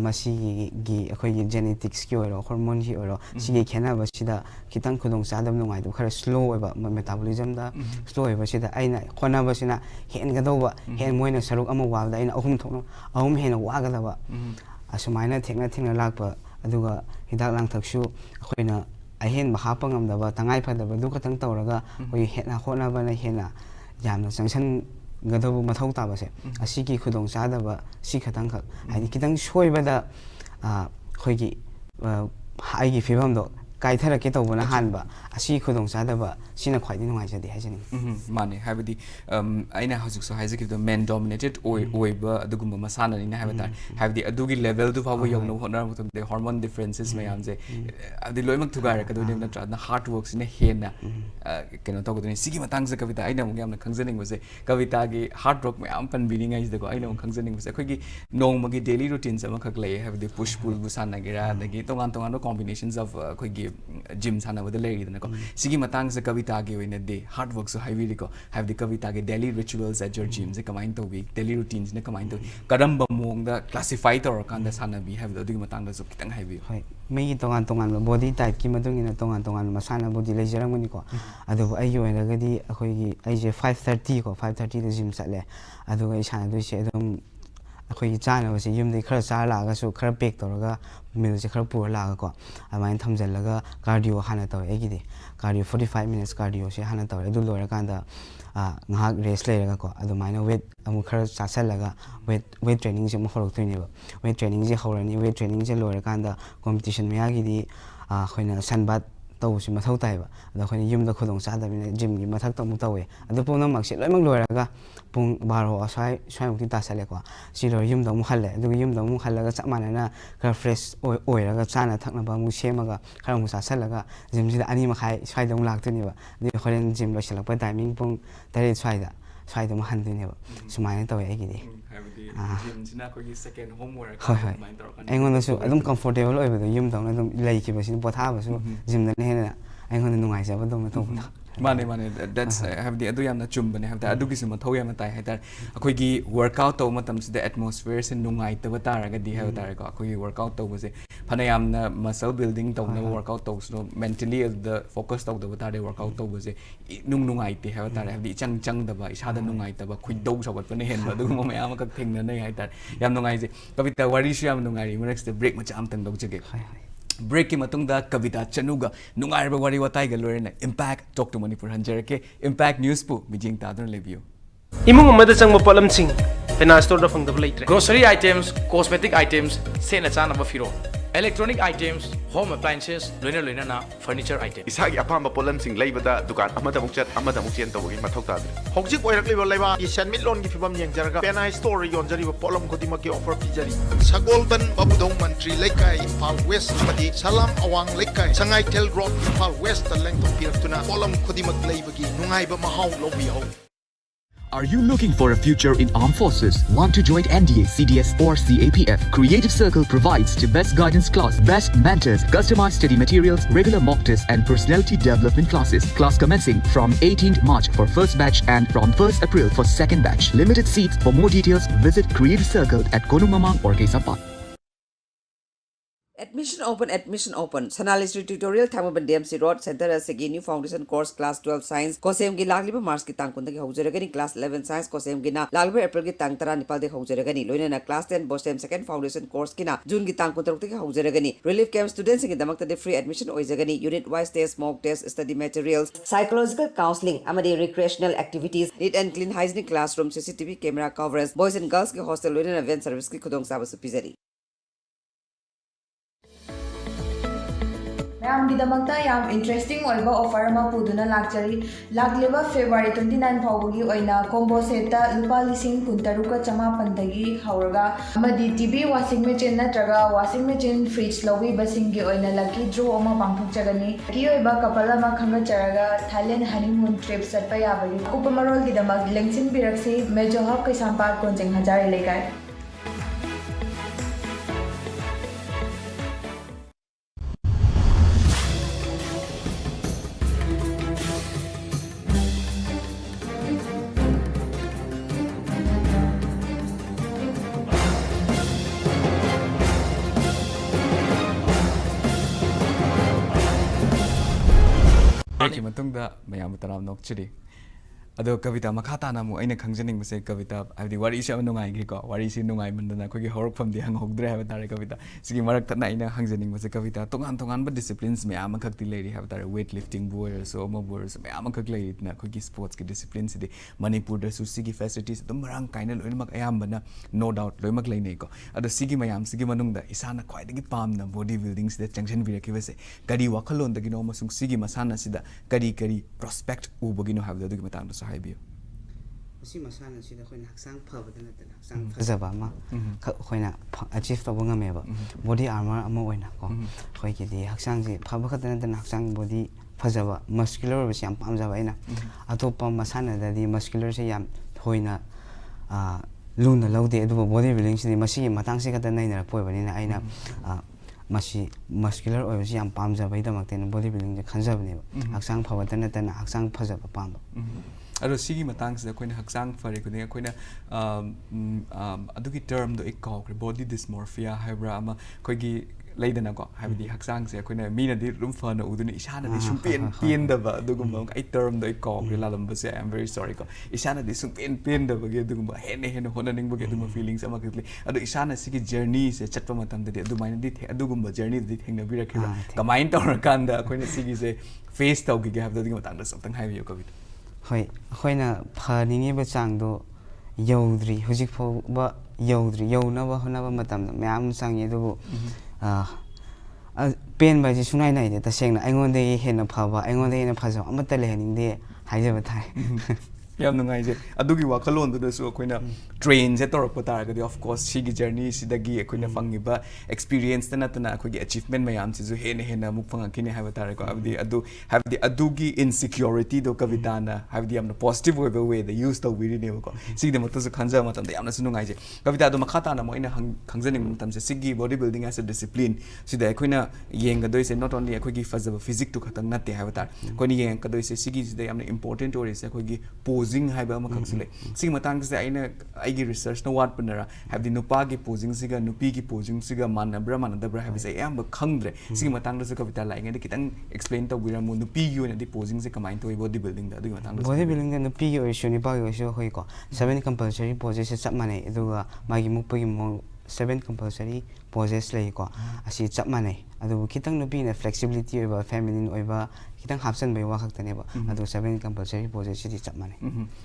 masi gi akhoi gi genetics ki oro hormone ki oro sigi khena ba sida kitang khudong sadam nungai do khara slow ba metabolism da slow ba sida aina khona ba sina hen gado ba hen moina saruk ama wa da aina ahum thokno ahum hen wa ga da ba asumaina thengna lakpa aduga hidak lang thaksu akhoina ahen ma hapa ngam da ba tangai pha da ba du katang tawraga hoi hena khona ba na hena yamna sanction गदबु मथौ ताबसे असिगी खुदोंग चादबा सि खतंग ख हाइदि कितंग सोइबदा खोइगी हाइगी फिबमदो काइथरके तौबना हानबा असि खुदोंग चादबा सिना ख्वाइदि नुंगाइ जदि हाइजनि माने हाबदि आइना हजुकसो हाइजकि the main dominated ओइबा अदुगुम मसाना नि हाबता हाबदि अदुगी level दु फाबो यौनो honour मुतम दे hormone differences मयाम जे अदि लोइमक थुगार कदुनि नत्रा the hard work सिने हेना केनो तगदनि सिगी मतंग से कविता आइना मुग यामना खंजनिंग बसे कविता गी हार्ड वर्क मयाम पन बिनिंग आइज दको आइना मुग खंजनिंग बसे खैगी नोंमगी डेली रूटीन सम खक लय हाबदि पुश पुल बुसाना गिरा दगी तोंगान तोंगान कॉम्बिनेशंस ऑफ खैगी जिम साना बद लेरी दनको सिगी मतंग से कविता गे ओइने दे हार्ड वर्क सो हाइवी रिको हैव द कविता गे daily rituals at your gym से कमाइन तो वी डेली रूटीन्स ने कमाइन तो करम बमोंग द क्लासिफाई तो कांदा साना बी हैव द मतंग सो कितंग हाइवी होय मेगी तोंगान बॉडी टाइप की मदुंगिना तोंगान मसाना बॉडी लेजरंगनि को अदु आई ओइनगदी अखोइगी आइजे 5:30 को 5:30 द जिम चले अदु आई साना दुइसे एकदम अखोइगी चानबसे युमदे खरा चार लागासु खरा पेक तोरगा मिल से खरा पुर लागा को अमाइन थमजलगा कार्डियो हाना तव एगिदि कार्डियो 45 मिनट्स कार्डियो से हाना तव अदु लोरा कांदा ngahak rest leiraga ko adumaina weight amu khara chasalaga weight training je mo horok toineba weight training je horani weight training je loira kanda competition meyagi di khoina sanbat tawsi mathau taiba ado khoina yumda khudong chadabina gym gi mathak tamu tawe ado pona makse loimak loiraga pung 12 asai swayukti tasale ko silo yumda mu halle ado yumda mu hallaga chamana na khara fresh oiraga chana thakna ba mu semaga khara mu chasalaga gym sida ani makhai swaidong laktuniba di khoren gym lo selakpa timing pung tare swaida mu handuniba sumaina tawe egidi gym sina ko second homework mind tor kan engon su adum comfortable oibado yum dong adum laiki basin botha basu gym na hena engon nungai sa badong to माने that's have the adu yamna chumbane have the adu gisuma thau yamna tai hatar akoi gi workout to matam sida atmosphere se nungai ta batara ga di have tar ko akoi workout to base phana yamna muscle building to na workout to so mentally the focus to the batare workout to base nungai te have tar have the chang da ba isa da nungai ta ba khoi dou sabat pa ne hen ba du mo mayam ka thengna nei hatar yam nungai je kavita wari shu yam nungai next break ma cham tang dog jage break ki matungda Kavita Chanu ga nungairba wari watai ga lorena impact talk to Manipur hanjarake impact news pu mijing ta don lebiu imung amada changma polam sing finance store da phang da leitre grocery items cosmetic items sena chana ba firo electronic items, home appliances, loina furniture items. Isagi apamba polamsing leibada dukan amada mukchat amada mukchen tawagi mathau tadre. Hojik oirakliba laiba ki senmitlon ki fibam yengjarga penai store yonjari polam khodima ki offer pijari. Sagolban babudong mantri laikai Impal West amadi Salam Awang laikai Sangai Tel Road Impal West length pirtuna polam khodima laiba ki nungai ba mahau lobi ho. Are you looking for a future in armed forces? Want to join NDA, CDS or CAPF? Creative Circle provides the best guidance class, best mentors, customized study materials, regular mock tests and personality development classes. Class commencing from 18th March for first batch and from 1st April for second batch. Limited seats. For more details, visit Creative Circle at Konumamang or Kesapa. Admission open. Sanalistry tutorial Tamaban DMC Road Center as a new foundation course class 12 science. Kosem gi lagliba Mars ki tang kunta ki haujaragani class 11 science kosem gi na lagliba April ki tang tara nipal de haujaragani. Loina na class 10 bosem second foundation course ki na June ki tang kunta ki haujaragani. Relief camp students ki damakta de free admission oizagani. Unit wise test, mock test, study materials, psychological counseling, amadi recreational activities, neat and clean hygienic classroom, CCTV camera coverage, boys and girls ki hostel loina event service ki khudong saba su pizari. ꯃꯌꯥꯝꯒꯤꯗꯃꯛꯇ ꯌꯥꯝ interesting ꯑꯣꯏꯕ offer ꯑꯃ ꯄꯨꯗꯨꯅ ꯂꯥꯛꯆꯔꯤ ꯂꯥꯛꯂꯤꯕ ꯐꯦꯕ꯭ꯔꯨꯋꯥꯔꯤ 29 ꯐꯥꯎꯕꯒꯤ ꯑꯣꯏꯅ combo ꯁꯦꯠꯇ ꯂꯨꯄꯥ 13,900 ꯍꯧꯔꯒ ꯑꯃꯗꯤ ꯇꯤꯚꯤ ꯋꯥꯁꯤꯡ ꯃꯦꯆꯤꯟ ꯅꯠꯇ꯭ꯔꯒ ꯋꯥꯁꯤꯡ ꯃꯦꯆꯤꯟ ꯐ꯭ꯔꯤꯖ ꯂꯧꯕꯤꯕꯁꯤꯡꯒꯤ ꯑꯣꯏꯅ ꯂꯛꯀꯤ ꯗ꯭ꯔꯣ ꯑꯃ ꯄꯥꯡꯊꯣꯛꯆꯒꯅꯤ ꯂꯛꯀꯤ ꯑꯣꯏꯕ ꯀꯄꯜ ꯑꯃ ꯈꯟꯒꯠꯆꯔꯒ ꯊꯥꯏꯂꯦꯟ ꯍꯅꯤꯃꯨꯟ ꯇ꯭ꯔꯤꯞ ꯆꯠꯄ ꯌꯥꯕꯒꯤ ꯑꯀꯨꯞꯄ ꯃꯔꯣꯜꯒꯤꯗꯃꯛ ꯂꯦꯡꯁꯤꯟꯕꯤꯔꯛꯁꯤ ꯃꯦꯖꯣ ꯍꯕ ꯀꯩꯁꯥꯝꯄꯥꯠ ꯀꯣꯟꯖꯦꯡ ꯍꯖꯥꯔꯤ ꯂꯩꯀꯥꯏ ꯀꯤ ꯃꯇꯨꯡꯗ ꯃꯌꯥꯝ ꯇꯔꯥꯝ ꯅꯣꯛꯆꯔꯤ ꯑꯗꯣ ꯀꯕꯤꯇꯥ ꯃꯈꯥ ꯇꯥꯅ ꯑꯃꯨꯛ ꯑꯩꯅ ꯈꯪꯖꯅꯤꯡꯕꯁꯦ ꯀꯕꯤꯇꯥ ꯍꯥꯏꯕꯗꯤ ꯋꯥꯔꯤꯁꯦ ꯌꯥꯝ ꯅꯨꯡꯉꯥꯏꯈ꯭ꯔꯦꯀꯣ ꯋꯥꯔꯤꯁꯤ ꯅꯨꯡꯉꯥꯏꯃꯟꯗꯅ ꯑꯩꯈꯣꯏꯒꯤ ꯍꯧꯔꯛꯐꯝꯗꯤ ꯍꯪꯍꯧꯗ꯭ꯔꯦ ꯍꯥꯏꯕ ꯇꯥꯔꯦ ꯀꯕꯤꯇꯥ ꯁꯤꯒꯤ ꯃꯔꯛꯇꯅ ꯑꯩꯅ ꯍꯪꯖꯅꯤꯡꯕꯁꯦ ꯀꯕꯤꯇꯥ ꯇꯣꯉꯥꯟ ꯇꯣꯉꯥꯟꯕ ꯗꯤꯁꯤꯄ꯭ꯂꯤꯟꯁ ꯃꯌꯥꯝ ꯑꯃꯈꯛꯇꯤ ꯂꯩꯔꯤ ꯍꯥꯏꯕ ꯇꯥꯔꯦ ꯋꯦꯠ ꯂꯤꯐꯇꯤꯡꯕꯨ ꯑꯣꯏꯔꯁꯨ ꯑꯃꯕꯨ ꯑꯣꯏꯔꯁꯨ ꯃꯌꯥꯝ ꯑꯃꯈꯛ ꯂꯩꯔꯤꯗꯅ ꯑꯩꯈꯣꯏꯒꯤ ꯁ꯭ꯄꯣꯔꯠꯁꯀꯤ ꯗꯤꯁꯤꯄ꯭ꯂꯤꯟꯁꯤꯗꯤ ꯃꯅꯤꯄꯨꯔꯗꯁꯨ ꯁꯤꯒꯤ ꯐꯦꯁꯤꯂꯤꯇꯤꯁ ꯑꯗꯨꯝ ꯃꯔꯥꯡ ꯀꯥꯏꯅ ꯂꯣꯏꯅꯃꯛ ꯑꯌꯥꯝꯕꯅ ꯅꯣ ꯗꯥꯎꯠ ꯂꯣꯏꯅꯃꯛ ꯂꯩꯅꯩꯀꯣ ꯑꯗꯣ ꯁꯤꯒꯤ ꯃꯌꯥꯝꯁꯤꯒꯤ ꯃꯅꯨꯡꯗ ꯏꯁꯥꯅ ꯈ꯭ꯋꯥꯏꯗꯒꯤ ꯄꯥꯝꯅ ꯕꯣꯗꯤ ꯕꯤꯜꯗꯤꯡꯁꯤꯗ ꯆꯪꯁꯤꯟꯕꯤꯔꯛꯈꯤꯕꯁꯦ ꯀꯔꯤ ꯋꯥꯈꯜꯂꯣꯟꯗꯒꯤꯅꯣ ꯑꯃꯁꯨꯡ ꯁꯤꯒꯤ ꯃꯁꯥꯟꯅꯁꯤꯗ ꯀꯔꯤ ꯄ꯭ꯔꯣꯁꯄꯦꯛꯠ ꯎꯕꯒꯤꯅꯣ ꯍꯥꯏꯕꯗꯣ ꯑꯗꯨꯒꯤ ꯃꯇꯥꯡꯗꯁꯨ ꯍꯥꯏꯕꯤꯌꯨ ꯃꯁꯤ ꯃꯁꯥꯟꯅꯁꯤꯗ ꯑꯩꯈꯣꯏꯅ ꯍꯛꯆꯥꯡ ꯐꯕꯗ ꯅꯠꯇꯅ ꯍꯛꯆꯥꯡ ꯐꯖꯕ ꯑꯃ ꯑꯩꯈꯣꯏꯅ ꯑꯆꯤꯞ ꯇꯧꯕ ꯉꯝꯃꯦꯕ ꯕꯣꯗꯤ ꯑꯥꯔꯃꯔ ꯑꯃ ꯑꯣꯏꯅ ꯀꯣ ꯑꯩꯈꯣꯏꯒꯤꯗꯤ ꯍꯛꯆꯥꯡꯁꯤ ꯐꯕ ꯈꯛꯇ ꯅꯠꯇꯅ ꯍꯛꯆꯥꯡ ꯕꯣꯗꯤ ꯐꯖꯕ ꯃꯁꯀꯨꯂꯔ ꯑꯣꯏꯕꯁꯤ ꯌꯥꯝ ꯄꯥꯝꯖꯕ ꯑꯩꯅ ꯑꯇꯣꯞꯄ ꯃꯁꯥꯟꯅꯗꯗꯤ ꯃꯁꯀꯨꯂꯔꯁꯦ ꯌꯥꯝ ꯊꯣꯏꯅ ꯂꯨꯅ ꯂꯧꯗꯦ ꯑꯗꯨꯕꯨ ꯕꯣꯗꯤ ꯕꯤꯜꯗꯤꯡꯁꯤꯗꯤ ꯃꯁꯤꯒꯤ ꯃꯇꯥꯡꯁꯤ ꯈꯛꯇ ꯅꯩꯅꯔꯛꯄ ꯑꯣꯏꯕꯅꯤꯅ ꯑꯩꯅ ꯃꯁꯤ ꯃꯁꯀꯨꯂꯔ ꯑꯣꯏꯕꯁꯤ ꯌꯥꯝ ꯄꯥꯝꯖꯕꯒꯤꯗꯃꯛꯇ ꯑꯩꯅ ꯕꯣꯗꯤ ꯕꯤꯜꯗꯤꯡꯁꯦ ꯈꯟꯖꯕꯅꯦꯕ ꯍꯛꯆꯥꯡ ꯐꯕꯇ ꯅꯠꯇꯅ ꯍꯛꯆꯥꯡ ꯐꯖꯕ ꯄꯥꯝꯕ ꯑꯗꯣ ꯁꯤꯒꯤ ꯃꯇꯥꯡꯁꯤꯗ ꯑꯩꯈꯣꯏꯅ ꯍꯛꯆꯥꯡ ꯐꯔꯦ ꯈꯨꯗꯤꯡ ꯑꯩꯈꯣꯏꯅ ꯑꯗꯨꯒꯤ ꯇꯔꯝꯗꯣ ꯑꯩ ꯀꯥꯎꯈ꯭ꯔꯦ ꯕꯣꯗꯤ ꯗꯤꯁꯃꯣꯔꯐꯤꯌꯥ ꯍꯥꯏꯕ꯭ꯔꯥ ꯑꯃ ꯑꯩꯈꯣꯏꯒꯤ ꯂꯩꯗꯅꯀꯣ ꯍꯥꯏꯕꯗꯤ ꯍꯛꯆꯥꯡꯁꯦ ꯑꯩꯈꯣꯏꯅ ꯃꯤꯅꯗꯤ ꯑꯗꯨꯝ ꯐꯅ ꯎꯗꯨꯅ ꯏꯁꯥꯅꯗꯤ ꯁꯨꯡꯄꯦꯟ ꯄꯦꯟꯗꯕ ꯑꯗꯨꯒꯨꯝꯕ ꯑꯩ ꯇꯔꯝꯗꯣ ꯑꯩ ꯀꯥꯎꯈ꯭ꯔꯦ ꯂꯥꯜꯂꯝꯕꯁꯦ ꯑꯥꯏ ꯑꯦꯝ ꯚꯦꯔꯤ ꯁꯣꯔꯤꯀꯣ ꯏꯁꯥꯅꯗꯤ ꯁꯨꯡꯄꯦꯟ ꯄꯦꯟꯗꯕꯒꯤ ꯑꯗꯨꯒꯨꯝꯕ ꯍꯦꯟꯅ ꯍꯣꯠꯅꯅꯤꯡꯕꯒꯤ ꯑꯗꯨꯒꯨꯝꯕ ꯐꯤꯂꯤꯡꯁ ꯑꯃꯈꯛ ꯂꯩ ꯑꯗꯣ ꯏꯁꯥꯅ ꯁꯤꯒꯤ ꯖꯔꯅꯤꯁꯦ ꯆꯠꯄ ꯃꯇꯝꯗꯗꯤ ꯑꯗꯨꯃꯥꯏꯅꯗꯤ ꯑꯗꯨꯒꯨꯝꯕ ꯖꯔꯅꯤꯗꯨꯗꯤ ꯊꯦꯡꯅꯕꯤꯔꯛꯈꯤꯕ꯭ꯔꯥ ꯀꯃꯥꯏꯅ ꯇꯧꯔꯀꯥꯟꯗ ꯑꯩꯈꯣꯏꯅ ꯁꯤꯒꯤꯁꯦ ꯐꯦꯁ ꯇꯧꯈꯤꯒꯦ ꯍꯥꯏꯕꯗꯣ ꯑꯗꯨꯒꯤ ꯃꯇꯥꯡꯗꯁꯨ ꯑꯝꯇꯪ ꯍꯥꯏꯕꯤꯌꯨ ꯀꯕꯤꯇꯥ ꯍꯣꯏ ꯑꯩꯈꯣꯏꯅ ꯐꯅꯤꯡꯉꯤꯕ ꯆꯥꯡꯗꯣ ꯌꯧꯗ꯭ꯔꯤ ꯍꯧꯖꯤꯛ ꯐꯥꯎꯕ ꯌꯧꯗ꯭ꯔꯤ ꯌꯧꯅꯕ ꯍꯣꯠꯅꯕ ꯃꯇꯝꯗ ꯃꯌꯥꯝ ꯆꯪꯉꯤ ꯑꯗꯨꯕꯨ ꯄꯦꯟꯕ ꯍꯥꯏꯁꯤ ꯁꯨꯡꯅꯥꯏ ꯅꯥꯏꯗꯦ ꯇꯁꯦꯡꯅ ꯑꯩꯉꯣꯟꯗꯒꯤ ꯍꯦꯟꯅ ꯐꯕ ꯑꯩꯉꯣꯟꯗꯒꯤ ꯍꯦꯟꯅ ꯐꯖꯕ ꯑꯃꯠꯇ ꯂꯩꯍꯟꯅꯤꯡꯗꯦ ꯍꯥꯏꯖꯕ ꯇꯥꯔꯦ ꯌꯥꯝ ꯅꯨꯡꯉꯥꯏꯖꯩ ꯑꯗꯨꯒꯤ ꯋꯥꯈꯜꯂꯣꯟꯗꯨꯗꯁꯨ ꯑꯩꯈꯣꯏꯅ ꯇ꯭ꯔꯦꯟꯁꯦ ꯇꯧꯔꯛꯄ ꯇꯥꯔꯒꯗꯤ ꯑꯣꯐ ꯀꯣꯔꯁ ꯁꯤꯒꯤ ꯖꯔꯅꯤꯁꯤꯗꯒꯤ ꯑꯩꯈꯣꯏꯅ ꯐꯪꯉꯤꯕ ꯑꯦꯛꯁꯄꯤꯔꯤꯌꯦꯟꯁꯇ ꯅꯠꯇꯅ ꯑꯩꯈꯣꯏꯒꯤ ꯑꯆꯤꯞꯃꯦꯟ ꯃꯌꯥꯝꯁꯤꯁꯨ ꯍꯦꯟꯅ ꯑꯃꯨꯛ ꯐꯪꯉꯛꯈꯤꯅꯤ ꯍꯥꯏꯕ ꯇꯥꯔꯦꯀꯣ ꯍꯥꯏꯕꯗꯤ ꯑꯗꯨꯒꯤ ꯏꯟꯁꯤꯀ꯭ꯌꯣꯔꯤꯇꯤꯗꯣ ꯀꯕꯤꯇꯥꯅ ꯍꯥꯏꯕꯗꯤ ꯌꯥꯝꯅ ꯄꯣꯖꯤꯇꯤቭ ꯑꯣꯏꯕ ꯋꯦꯗ ꯌꯨꯁ ꯇꯧꯕꯤꯔꯤꯅꯦꯕꯀꯣ ꯁꯤꯒꯤꯗꯃꯛꯇꯁꯨ ꯈꯟꯖꯕ ꯃꯇꯝꯗ ꯌꯥꯝꯅꯁꯨ ꯅꯨꯡꯉꯥꯏꯖꯩ ꯀꯕꯤꯇꯥ ꯑꯗꯣ ꯃꯈꯥ ꯇꯥꯅ ꯑꯃꯨꯛ ꯑꯩꯅ ꯈꯪꯖꯅꯤꯡꯕ ꯃꯇꯝꯁꯦ ꯁꯤꯒꯤ ꯕꯣꯗꯤ ꯕꯤꯜꯗꯤꯡ ꯑꯦꯁ ꯑ ꯗꯤꯁꯤꯄ꯭ꯂꯤꯟ ꯁꯤꯗ ꯑꯩꯈꯣꯏꯅ ꯌꯦꯡꯒꯗꯣꯏꯁꯦ ꯅꯣꯠ ꯑꯣꯟꯂꯤ ꯑꯩꯈꯣꯏꯒꯤ ꯐꯖꯕ ꯐꯤꯖꯤꯛꯇꯨ ꯈꯛꯇꯪ ꯅꯠꯇꯦ ꯍꯥꯏꯕ ꯇꯥꯔꯦ ꯑꯩꯈꯣꯏꯅ ꯌꯦꯡꯉꯛꯀꯗꯣꯏꯁꯦ ꯁꯤꯒꯤꯁꯤꯗ ꯌꯥꯝꯅ ꯏꯝꯄꯣꯔꯇꯦꯟꯠ ꯑꯣꯏꯔꯤꯁꯦ ꯑꯩꯈꯣꯏꯒꯤ ꯄꯣꯖꯤꯡ ꯍꯥꯏꯕ ꯑꯃꯈꯛꯁꯨ ꯂꯩ ꯁꯤꯒꯤ ꯃꯇꯥꯡꯁꯤꯗ ꯑꯩꯒꯤ ꯔꯤꯁꯔꯆꯅ ꯋꯥꯠꯄꯅꯔ ꯍꯥꯏꯕꯗꯤ ꯅꯨꯄꯥꯒꯤ ꯄꯣꯖꯤꯡꯁꯤꯒ ꯅꯨꯄꯤꯒꯤ ꯄꯣꯖꯤꯡꯁꯤꯒ ꯃꯥꯟꯅꯕ꯭ꯔꯥ ꯃꯥꯟꯅꯗꯕ꯭ꯔꯥ ꯍꯥꯏꯕꯁꯦ ꯑꯌꯥꯝꯕ ꯈꯪꯗ꯭ꯔꯦ ꯁꯤꯒꯤ ꯃꯇꯥꯡꯗꯁꯨ ꯀꯕꯤꯇꯥ ꯂꯥꯛꯏꯉꯩꯗ ꯈꯤꯇꯪ ꯑꯦꯛꯁꯄ꯭ꯂꯦꯟ ꯇꯧꯕꯤꯔꯝꯃꯨ ꯅꯨꯄꯤꯒꯤ ꯑꯣꯏꯅꯗꯤ ꯄꯣꯖꯤꯡꯁꯦ ꯀꯃꯥꯏꯅ ꯇꯧꯋꯤ ꯕꯣꯗꯤ ꯕꯤꯜꯗꯤꯡꯗ ꯑꯗꯨꯒꯤ ꯃꯇꯥꯡꯗ ꯕꯣꯗꯤ ꯕꯤꯜꯗꯤꯡꯗ ꯅꯨꯄꯤꯒꯤ ꯑꯣꯏꯔꯁꯨ ꯅꯨꯄꯥꯒꯤ ꯑꯣꯏꯔꯁꯨ ꯑꯩꯈꯣꯏꯀꯣ 7 ꯀꯝꯄꯜꯁꯔꯤ ꯄꯣꯖꯦꯁꯦ ꯆꯞ ꯃꯥꯟꯅꯩ ꯑꯗꯨꯒ ꯃꯥꯒꯤ ꯃꯨꯛꯄꯒꯤ ꯃꯑꯣꯡ 7 compulsory poses lay ko asi chap manai adu kitang nupi na flexibility oiba feminine oiba kitang hapsan bai wa khakta ne ba adu 7 compulsory poses si chap manai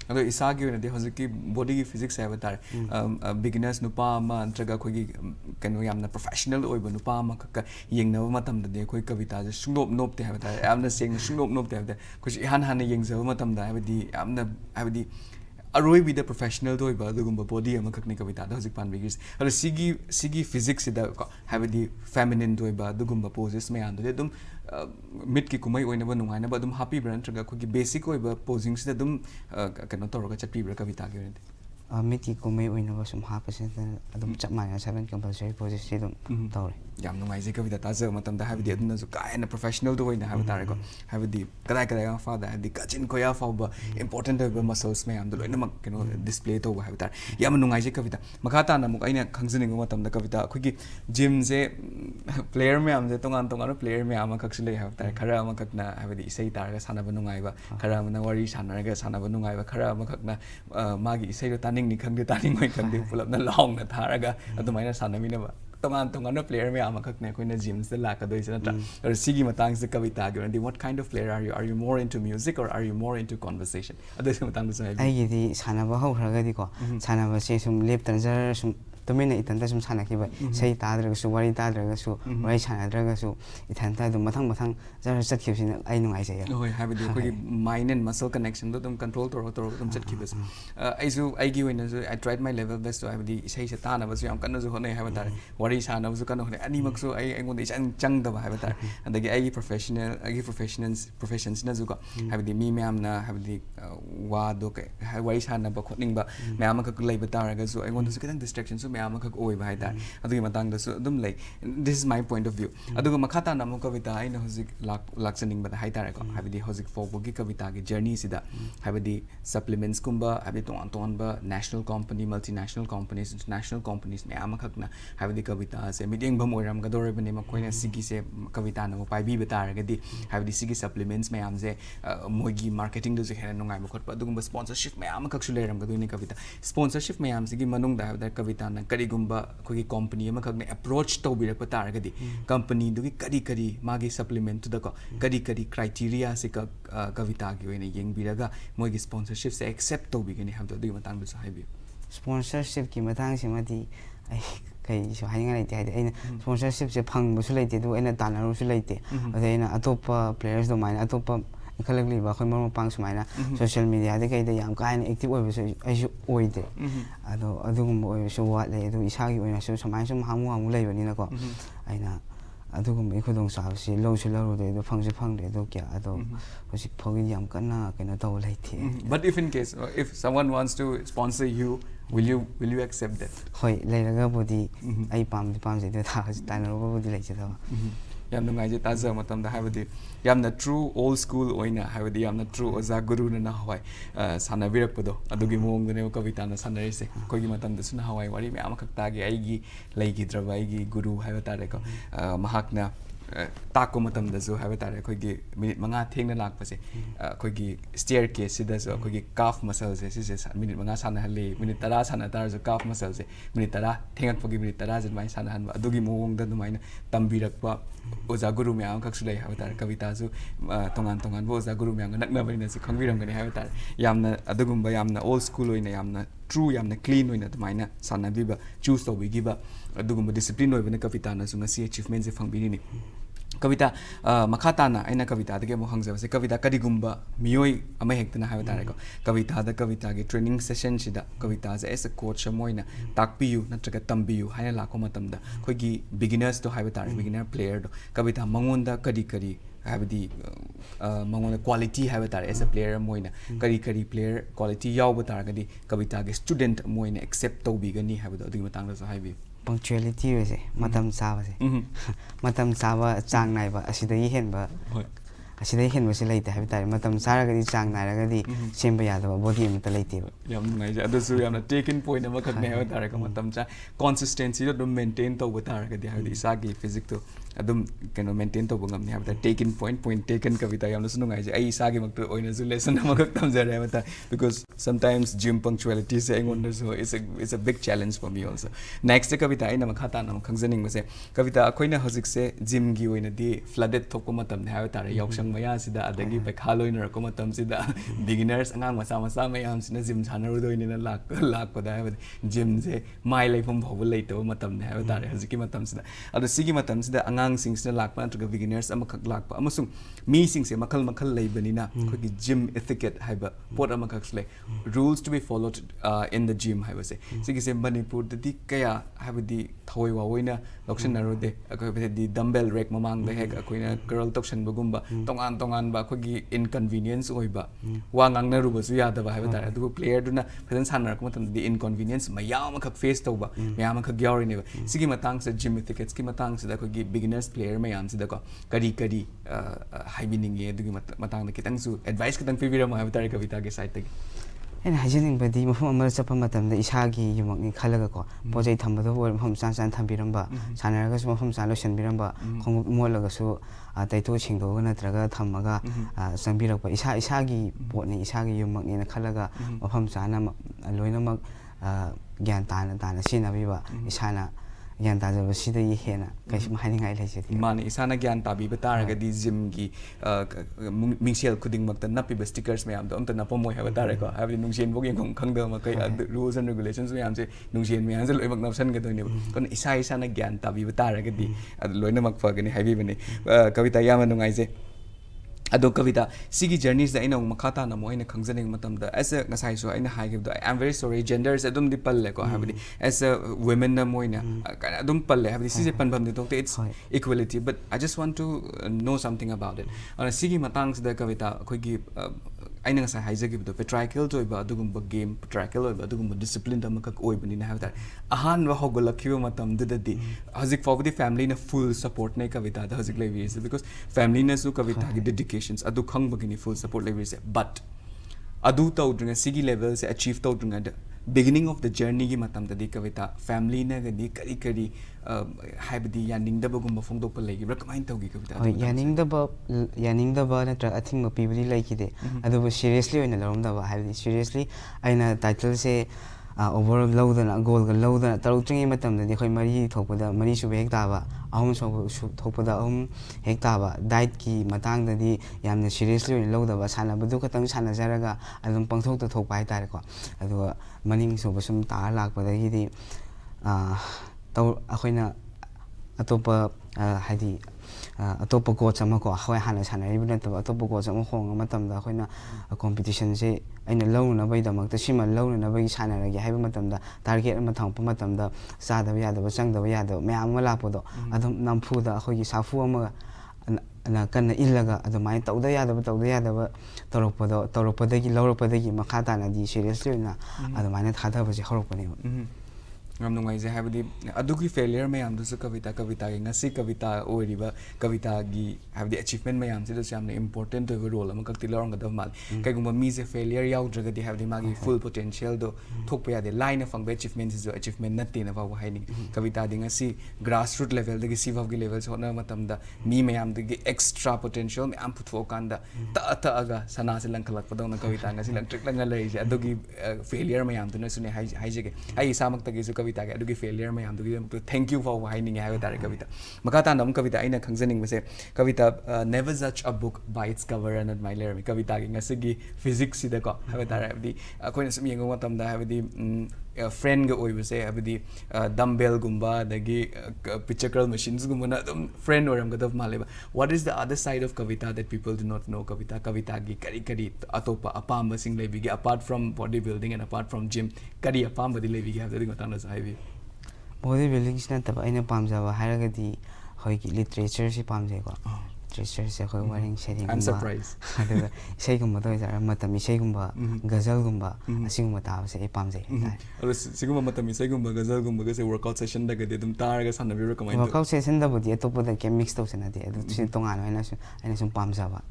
ado isa gi ne de hojiki body gi physics hai batar beginners nupa ma antraga khoi gi kanu yamna professional oiba nupa ma ka yengna matam da de khoi kavita je sungnop nop te hai batar yamna seng sungnop nop te hai khoi han han yengza matam da hai di yamna hai aroi bi the professional do ba dugumba body ama kakni kavita da hojik pan bigis ado sigi physics da have the feminine do ba dugumba poses me and dum mid ki kumai oina ba nungai na ba dum happy brand traga ko gi basic oi ba posing da dum kano toroga chapi bra kavita gi ne miti kumai oina ba sum hapase adum chap maya 7 compulsory poses si dum tawre yam nungai je kavita ta je matam da have the aduna zu kai na professional do oina have tare ko have the kadai kadai fa da the kachin ko ya fa ba important ba muscles me am do loina mak kano display to have tare yam nungai je kavita makhata na muk aina khangjining matam da kavita khoi gi gym je player me am je tongan player me am khak sile have tare khara am khak na have the isai tar ga sana ba nungai ba khara am na wari sana ga sana ba nungai ba khara am khak na magi isai do taning ni khang de taning mai khang de pulap na long na tharaga adumai na sana mi na ba tongan player me am khak ne koina gyms da la ka doi sana ta or sigi matang se kavita gi what kind of player are you more into music or are you more into conversation adai se matang da sai ai gi di sana ba ho khraga di ko sana ba se sum lep tan jar sum tumina itan da sum sana ki ba sei ta dra su wari ta dra su wari sana dra ga su ithan ta dum mathang jar chat khib sin ai nungai se ya hoi have the ko mind and muscle connection do dum control to dum chat khib bas ai gi wena I tried my level best to have the sei se ta na ba su yam kan su honai have ta wari sana su kan honai ani mak su ai ngon de chang da ba have ta adagi ai professions na zu ko have the me am na have the wa do ke wari sana ba khotning ba me am ka lai ba ta ra ga su ai ngon su kitang distraction su me am ka oi ba hai ta adagi matang da su dum like this is my point of view aduga makhata na mo kavita ai na hojik laksaning ba hai ta ra ko have the hojik folk gi kavita gi journey sida have the supplements kumba have the ton ba national company multinational companies international companies me am khak na have the kavita se meeting bam oiram ga dor ba ne ma koina sigi se kavita na mo pai bi ba ta ra ga di have the sigi supplements me am je mogi marketing do je hena nungai ma khot pa dugum sponsorship me am khak su leram ga do ni kavita sponsorship me am sigi manung da have the kavita na kari gumba khoi company ama khak ne approach to bi ra pa tar ga di company du gi kari magi supplement to da ko kari criteria se ka kavita gi oina yeng bi ra ga mogi sponsorship se accept to bi ga ni have the du matang du sa hai bi sponsorship ki matang se ma di ai kai so hai ngai te ai na sponsorship se phang bu su lai te du ai na tan ru su lai te ai na atop players do mai atop khalakli ba khoi mor pang sumaina social media de kai de yam kai active oi su ai su oi de ado adugum oi su wa le adu isa gi oi na su samai sum hamu lai ba ni na ko ai na adugum ai khudong sa si lo su lo de do phang de do kya ado hosi phogi yam kana kana to lai the but if in case if someone wants to sponsor you will you accept that hoi lai ra ga bodi ai pam je de tha tan ro bodi lai che da yam nungai je ta za matam da habadi yam na true old school oina habadi yam na true oza guru na hawai sana virak podo adugi mong ne kavita na sanare se koi gi matam da suna hawai wari me am khakta gi ai gi lai gi draba ai gi guru haiba ta re ko mahak na tako matam da zo haiba ta re koi gi minute manga theng na lak pa se koi gi staircase sida zo koi gi calf muscle se minute manga sana hale minute tara sana tar zo calf muscle se minute tara thengak pagi minute tara je mai sana han adugi mong da dumai na tambirak pa oza guru me am khak sulai haiba ta kavita zu tongan bo oza guru me am nak na bari na se khangbiram gani haiba ta yamna adugum ba yamna old school oina yamna true yamna clean oina dumai na sana bi ba choose to bi gi ba adugum discipline oina kavita na su ngasi achievement je phangbi ni kavita makhata na aina kavita de mo hangja se kavita kadigumba miyoi ama hektana haiba ta ko kavita gi training session sida kavita as a coach moina takpiyu natraga tambiyu haina lakho matam da khoi gi beginners to haiba ta beginner player do kavita mangonda kadi habdi mangonda quality haiba ta as a player moina kari player quality yaw ba ta ga di kavita gi student moina accept to bi gani haiba do adi matang da so haibi punctuality se matam chaba se matam chaba chang nai ba asidai hen ba asidai hen ba se lai ta habita matam sara ga di chang nai ra ga di semba ya da body am ta lai te ba yam ngai ja adu yam na taken point ama khak ne ha ta ra ka matam cha consistency do maintain to ba ta ra ga di ha di sa gi physics to adum kano maintain to bungam ni habta taken point taken kavita yamna sunu ngai je ai isa gi makto oina su lesson amakak tamjare mata because sometimes gym punctuality se engon so it's a big challenge for me also. Next kavita aina makhata na khangjaning base kavita akoina hojik se gym gi oina di flooded thokpa matam ne habta re yoksang maya sida adagi pekha loina ko matam sida beginners angang masa mayam sina gym chanaru doine na lak pada habdi gym je mai laifam bhobul leito matam ne habta re hojiki matam sida adu sigi matam sida angang sing sina lakpa antra beginners amakak lakpa amasung mi sing se makhal leibanina khoi gym etiquette haiba pot amakak slay rules to be followed in the gym haiba se sigi se Manipur di kaya habdi thoi wa oina lokshan narode akoi di dumbbell rack mamang da hek akoina curl tokshan bagumba tongan ba khoi inconvenience oiba wa ngang na ruba su yada ba haiba tare adu player duna phedan sanar ko matam di inconvenience mayam khak face tawba mayam khak yauri ne sigi matang se gym etiquette ki matang se da khoi beginners player mayam se da ko kadi haibiningi adugi matang da kitang su advice kitang pibirama haiba tare kavita ge side tagi ꯑꯩꯅ ꯍꯥꯏꯖꯅꯤꯡꯕꯗꯤ ꯃꯐꯝ ꯑꯃꯗ ꯆꯠꯄ ꯃꯇꯝꯗ ꯏꯁꯥꯒꯤ ꯌꯨꯝꯃꯛꯅꯤ ꯈꯜꯂꯒꯀꯣ ꯄꯣꯠ ꯆꯩ ꯊꯝꯕꯗ ꯑꯣꯏꯔꯣ ꯃꯐꯝ ꯆꯥꯅ ꯊꯝꯕꯤꯔꯝꯕ ꯁꯥꯟꯅꯔꯒꯁꯨ ꯃꯐꯝ ꯆꯥꯅ ꯂꯣꯏꯁꯤꯟꯕꯤꯔꯝꯕ ꯈꯣꯡꯎꯞ ꯃꯣꯠꯂꯒꯁꯨ ꯇꯩꯊꯣꯛ ꯁꯦꯡꯗꯣꯛꯑꯒ ꯅꯠꯇ꯭ꯔꯒ ꯊꯝꯃꯒ ꯆꯪꯕꯤꯔꯛꯄ ꯏꯁꯥꯒꯤ ꯄꯣꯠꯅꯤ ꯏꯁꯥꯒꯤ ꯌꯨꯝꯃꯛꯅꯤꯅ ꯈꯜꯂꯒ ꯃꯐꯝ ꯆꯥꯅ ꯂꯣꯏꯅꯃꯛ ꯒ꯭ꯌꯥꯟ ꯇꯥꯅ ꯁꯤꯖꯤꯟꯅꯕꯤꯕ ꯏꯁꯥꯅ ꯒ꯭ꯌꯥꯟ ꯇꯥꯖꯕꯁꯤꯗꯒꯤ ꯍꯦꯟꯅ ꯀꯩꯁꯨꯝ ꯍꯥꯏꯅꯤꯡꯉꯥꯏ ꯂꯩꯖꯗꯦ ꯃꯥꯅꯤ ꯏꯁꯥꯅ ꯒ꯭ꯌꯥꯟ ꯇꯥꯕꯤꯕ ꯇꯥꯔꯒꯗꯤ ꯖꯤꯝꯒꯤ ꯃꯤꯡꯁꯦꯜ ꯈꯨꯗꯤꯡꯃꯛꯇ ꯅꯞꯄꯤꯕ ꯁ꯭ꯇꯤꯀꯔꯁ ꯃꯌꯥꯝꯗꯣ ꯑꯝꯇ ꯅꯞꯄꯝꯃꯣꯏ ꯍꯥꯏꯕ ꯇꯥꯔꯦꯀꯣ ꯍꯥꯏꯕꯗꯤ ꯅꯨꯡꯁꯦꯟꯐꯥꯎ ꯌꯦꯡꯐꯝ ꯈꯪꯗꯕ ꯃꯈꯩ ꯔꯨꯜꯁ ꯑꯦꯟ ꯔꯤꯒꯨꯂꯦꯁꯟꯁ ꯃꯌꯥꯝꯁꯦ ꯅꯨꯡꯁꯦꯟ ꯃꯌꯥꯝꯁꯦ ꯂꯣꯏꯅꯃꯛ ꯅꯞꯁꯟꯒꯗꯣꯏꯅꯦꯕ ꯑꯗꯨꯅ ꯏꯁꯥꯅ ꯒ꯭ꯌꯥꯟ ꯇꯥꯕꯤꯕ ꯇꯥꯔꯒꯗꯤ ಅದು ಲೋಯ್ನಮಕ್ ಫಗನಿ ಹೈಬಿಬನಿ ಕವಿತಾ ಯಾಮ ನುಂಗಾಯ್ಸೆ ಅದು ಕವಿತಾ ಸಿಗಿ ಜರ್ನೀಸ್ ಐನ ಮಖಾತಾ ನಮೋ ಐನ ಖಂಗ್ಜನಿಂಗ್ ಮತಂದ ಎಸ್ ನಸಾಯಿಸು ಐನ ಹಾಗಿಬ್ದು I am very sorry genders ಅದಮ್ ದಿ ಪಲ್ಲೆ ಕೋ ಹಾಬಿದಿ ಎಸ್ ವುಮೆನ್ ನ ಮೋಯ್ನ ಅದಮ್ ಪಲ್ಲೆ ಹಾಬಿದಿ ಸಿಜೆ ಪನ್ಬಮ್ ದಿ ತೋಕ್ತೆ it's equality but I just want to know something about it ಅನ ಸಿಗಿ ಮತಾಂಗ್ಸದ ಕವಿತಾ ಅಖೋಗಿ ಐನ ngasa haijagibdo patriarchal toiba adugumba game patriarchal oiba adugumba discipline amakak oibani na havda ahan wa hogolakhiba matam dudadi hazik fawdi family na full support nei kavita da hazik levi is because family na su kavita gi dedications adu khangbagini full support levi is but adu tawdringa sigi level se achieve tawdringa beginning of the journey gi matam da di kavita family na gadi kari haibdi yaningdabagumba fongdokpa leigibra kamain tawgi kavita yaningdaba natra athingba pibri laikide adubu seriously oina laromdaba haibdi seriously aina title se over lowdana goal ga lowdana tarutringi matamda di khoi mari thokpada mari sube hek taba ahum so thokpada ahum hek taba diet ki matang da di yamna seriously oina lowdaba sana badu khatang sana jaraga adum pangthok ta thokpa hai tare ko adu maning so basum ta lakpada gi di taw akoina atopa haidi atopa coach ama ko hoi hana sanari bina to atopa coach ama khong matamda akoina competition se aina lawna bai damakta sima lawna bai sanaragi haiba matamda target ama thangpa matamda sadaba yadaba changdaba yadaba mayam ama lakpodo adum namfuda akogi safu ama na kanna illaga adumai tawda yadaba tawrokpadagi lawrokpadagi makha tana di seriously na adumai thadaba je horokpani ngam nungai je habdi adugi failure mayam du su kavita gi ngasi kavita oiriba kavita gi habdi achievement mayam se du samne important to role am kakti lorong gadav mal kai gumba mi je failure yaw draga di habdi magi full potential do thokpa ya de line of achievement is achievement natte na ba haini kavita di ngasi grassroots level de si vav gi level so na matam da mi mayam de extra potential me am putfo kanda ta aga sana se langkhalak padong na kavita ngasi lang trick lang lai je adugi failure mayam du na sune haijege ai samak ta gi su adugi failure mayam dugi thank you for hiding hai tare kavita makata nam kavita aina khangjaning base kavita never judge a book by its cover and admire me kavita gi ngasigi physics sida ko hai tare abdi akoina sum yengo matam da abdi friend ga oi base abdi dumbbell gumba dagi picture curl machines gumba na friend oram gadav maleba what is the other side of kavita that people do not know kavita gi kari atopa apamba sing lebi gi apart from bodybuilding and apart from gym kari apamba di lebi gi have the matang na sai bodybuilding sina taba aina pamjaba hairagadi hoigi literature si pamjai ko literature ꯑꯩꯈꯣꯏ ꯋꯥꯔꯦꯡ ꯁꯩꯔꯦꯡꯒꯨꯝꯕ I'm surprised. ꯑꯗꯨꯒ ꯏꯁꯩꯒꯨꯝꯕꯗ ꯑꯣꯏꯇꯥꯔꯦ ꯃꯇꯝ ꯏꯁꯩꯒꯨꯝꯕ ꯒꯖꯜꯒꯨꯝꯕ ꯑꯁꯤꯒꯨꯝꯕ ꯇꯥꯕꯁꯦ ꯑꯩ ꯄꯥꯝꯖꯩ ꯍꯥꯏꯇꯥꯔꯦ ꯑꯗꯣ ꯁꯤꯒꯨꯝꯕ ꯃꯇꯝ ꯏꯁꯩꯒꯨꯝꯕ ꯒꯖꯜꯒꯨꯝꯕꯒꯁꯦ ꯋꯥꯔꯛꯑꯥꯎꯠ ꯁꯦꯁꯟꯗꯒꯗꯤ ꯑꯗꯨꯝ ꯇꯥꯔꯒ ꯁꯥꯟꯅꯕꯤꯕ꯭ꯔꯥ ꯀꯃꯥꯏꯅ ꯇꯧꯋꯤ? ꯋꯥꯔꯛꯑꯥꯎꯠ ꯁꯦꯁꯟꯗꯕꯨꯗꯤ ꯑꯇꯣꯞꯄꯗ ꯀꯩꯝ ꯃꯤꯛꯁ ꯇꯧꯁꯟꯅꯗꯦ ꯑꯗꯨ ꯁꯤ ꯇꯣꯉꯥꯟꯅ ꯑꯩꯅ ꯁꯨꯝ ꯄꯥꯝꯖꯕ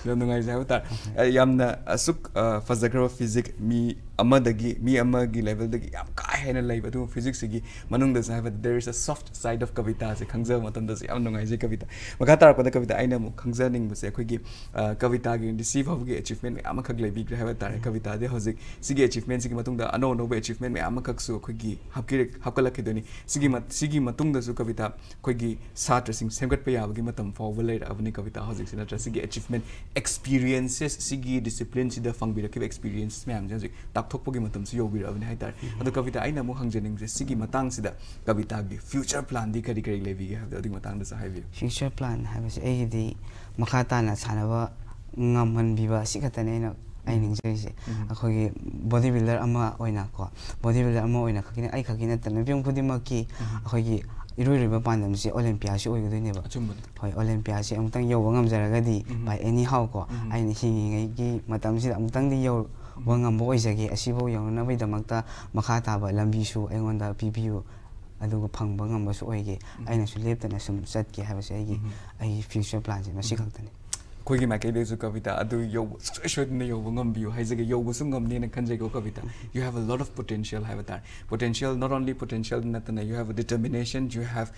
ꯌꯥꯝ ꯅꯨꯡꯉꯥꯏꯖꯩ ꯍꯥꯏꯕ ꯇꯥꯔꯦ ꯌꯥꯝꯅ ꯑꯁꯨꯛ ꯐꯖꯈ꯭ꯔꯕ ꯐꯤꯖꯤꯛ ꯃꯤ ꯑꯃꯒꯤ ꯂꯦꯚꯦꯜꯗꯒꯤ ꯌꯥꯝ ꯀꯥ ꯍꯦꯟꯅ ꯂꯩꯕ ꯑꯗꯨꯒ ꯐꯤꯖꯤꯛꯁꯤꯒꯤ ꯃꯅꯨꯡꯗꯁꯨ ꯍꯥꯏꯕꯗꯤ there is a soft side of ꯀꯕꯤꯇꯥꯁꯦ ꯈꯪꯖꯕ ꯃꯇꯝꯗꯁꯨ ꯌꯥꯝ ꯅꯨꯡꯉꯥꯏꯖꯩ ꯀꯕꯤꯇꯥ ꯃꯈꯥ ꯇꯥꯔꯛꯄꯗ ꯀꯕꯤꯇꯥ ꯑꯩꯅ ꯑꯃꯨꯛ ꯈꯪꯖꯅꯤꯡꯕꯁꯦ ꯑꯩꯈꯣꯏꯒꯤ ꯀꯕꯤꯇꯥꯒꯤ ꯁꯤ ꯐꯥꯎꯕꯒꯤ ꯑꯦꯆꯤꯞꯃꯦꯟ ꯃꯌꯥꯝ ꯑꯃꯈꯛ ꯂꯩꯕꯤꯈ꯭ꯔꯦ ꯍꯥꯏꯕ ꯇꯥꯔꯦ ꯀꯕꯤꯇꯥꯗꯤ ꯍꯧꯖꯤꯛ ꯁꯤꯒꯤ ꯑꯦꯆꯤꯞꯃꯦꯟꯁꯤꯒꯤ ꯃꯇꯨꯡꯗ ꯑꯅꯧ ꯑꯅꯧꯕ ꯑꯦꯆꯤꯞꯃꯦꯟ ꯃꯌꯥꯝ ꯑꯃꯈꯛꯁꯨ ꯑꯩꯈꯣꯏꯒꯤ ꯍꯥꯞꯀꯠꯂꯛꯈꯤꯗꯣꯏꯅꯤ ꯁꯤꯒꯤ ꯃꯇꯨꯡꯗꯁꯨ ꯀꯕꯤꯇꯥ ꯑꯩꯈꯣꯏꯒꯤ ꯁꯥꯇ꯭ꯔꯁꯤꯡ ꯁꯦꯝꯒꯠꯄ ꯌꯥꯕꯒꯤ ꯃꯇꯝ ꯐꯥꯎꯕ ꯂꯩꯔꯛꯑꯕꯅꯤ ꯀꯕꯤꯇꯥ ꯍꯧꯖꯤꯛꯁꯤ ꯅꯠꯇ꯭ꯔ ꯁꯤꯒꯤ ꯑꯦꯆꯤꯞꯃꯦꯟ ꯑꯦꯛꯁꯄꯤꯔꯤꯌꯦꯟꯁꯦꯁ ꯁꯤꯒꯤ ꯗꯤꯁꯤꯄ꯭ꯂꯤꯟꯁꯤꯗ ꯐꯪꯕꯤꯔꯛꯈꯤꯕ ꯑꯦꯛꯁꯄꯤꯔꯤꯌꯦꯟꯁ ꯃꯌꯥꯝꯁꯦ ꯍꯧꯖꯤꯛ ꯇꯥꯛꯊꯣꯛꯄꯒꯤ ꯃꯇꯝꯁꯨ ꯌꯧꯕꯤꯔꯛꯑꯕꯅꯤ ꯍꯥꯏꯇꯥꯔꯦ ꯑꯗꯣ ꯀꯕꯤꯇꯥ ꯑꯩꯅ ꯑꯃꯨꯛ ꯍꯪꯖꯅꯤꯡꯕꯁꯦ ꯁꯤꯒꯤ ꯃꯇꯥꯡꯁꯤꯗ ꯀꯕꯤꯇꯥꯒꯤ ꯐ꯭ꯌꯨꯆꯔ ꯄ꯭ꯂꯥꯟꯗꯤ ꯀꯔꯤ ꯀꯔꯤ ꯂꯩꯕꯤꯒꯦ ꯍꯥꯏꯕꯗꯣ ꯑꯗꯨꯒꯤ ꯃꯇꯥꯡꯗꯁꯨ ꯍꯥꯏꯕꯤꯌꯨ. ꯐ꯭ꯌꯨꯆꯔ ꯄ꯭ꯂꯥꯟ ꯍꯥꯏꯕꯁꯦ ꯑꯩꯒꯤꯗꯤ ꯃꯈꯥ ꯇꯥꯅ ꯁꯥꯟꯅꯕ ꯉꯝꯍꯟꯕꯤꯕ ꯑꯁꯤ ꯈꯛꯇꯅꯤ ꯑꯩ ꯅꯤꯡꯖꯔꯤꯁꯦ ꯑꯩꯈꯣꯏꯒꯤ ꯕꯣꯗꯤ ꯕꯤꯜꯗꯔ ꯑꯃ ꯑꯣꯏꯅꯀꯣ ꯕꯣꯗꯤ ꯕꯤꯜꯗꯔ ꯑꯃ ꯑꯣꯏꯅ ꯈꯛꯀꯤ ꯑꯩ ꯈꯛꯀꯤ ꯅꯠꯇꯅ ꯃꯤꯄꯨꯝ ꯈꯨꯗꯤꯡꯃꯛꯀꯤ ꯑꯩꯈꯣꯏꯒꯤ ꯏꯔꯣꯏꯔꯤꯕ ꯄꯥꯟꯗꯝꯁꯦ ꯑꯣꯂꯦꯝꯄꯤꯌꯥꯁꯤ ꯑꯣꯏꯒꯗꯣꯏꯅꯦꯕ. ꯍꯣꯏ ꯑꯣꯂꯦꯝꯄꯤꯌꯥꯁꯤ ꯑꯃꯨꯛꯇꯪ ꯌꯧꯕ ꯉꯝꯖꯔꯒꯗꯤ ꯕꯥꯏ ꯑꯦꯅꯤ ꯍꯥꯎ ꯀꯣ ꯑꯩꯅ ꯍꯤꯡꯉꯤꯉꯩꯒꯤ ꯃꯇꯝꯁꯤꯗ ꯑꯃꯨꯛꯇꯪꯗꯤ ꯌꯧꯕ ꯉꯝꯕ ꯑꯣꯏꯖꯒꯦ ꯑꯁꯤꯐꯥꯎ ꯌꯧꯅꯅꯕꯒꯤꯗꯃꯛꯇ ꯃꯈꯥ ꯇꯥꯕ ꯂꯝꯕꯤꯁꯨ ꯑꯩꯉꯣꯟꯗ ꯄꯤꯕꯤꯌꯨ ꯑꯗꯨꯒ ꯐꯪꯕ ꯉꯝꯕꯁꯨ ꯑꯣꯏꯒꯦ ꯑꯩꯅꯁꯨ ꯂꯦꯞꯇꯅ ꯁꯨꯝ ꯆꯠꯀꯦ ꯍꯥꯏꯕꯁꯦ ꯑꯩꯒꯤ ꯐ꯭ꯌꯨꯆꯔ ꯄ꯭ꯂꯥꯟꯁꯦ ꯃꯁꯤ ꯈꯛꯇꯅꯤ. ꯑꯩꯈꯣꯏꯒꯤ ꯃꯥꯏꯀꯩꯗꯁꯨ ꯀꯕꯤꯇꯥ ꯑꯗꯨ ꯌꯧꯕ ꯁꯨꯡꯁꯣꯏ ꯁꯣꯏꯗꯅ ꯌꯧꯕ ꯉꯝꯕꯤꯌꯨ ꯍꯥꯏꯖꯒꯦ ꯌꯧꯕꯁꯨ ꯉꯝꯅꯦꯅ ꯈꯟꯖꯩꯀꯣ ꯀꯕꯤꯇꯥ. ꯌꯨ ꯍꯦቭ ꯑ ꯂꯣꯠ ꯑꯣꯐ ꯄꯣꯇꯦꯟꯁꯤꯌꯜ ꯍꯥꯏꯕ ꯇꯥꯔꯦ. ꯄꯣꯇꯦꯟꯁꯤꯌꯜ ꯅꯣꯠ ꯑꯣꯟꯂꯤ ꯄꯣꯇꯦꯟꯁꯤꯌꯜ ꯅꯠꯇꯅ you have a determination you have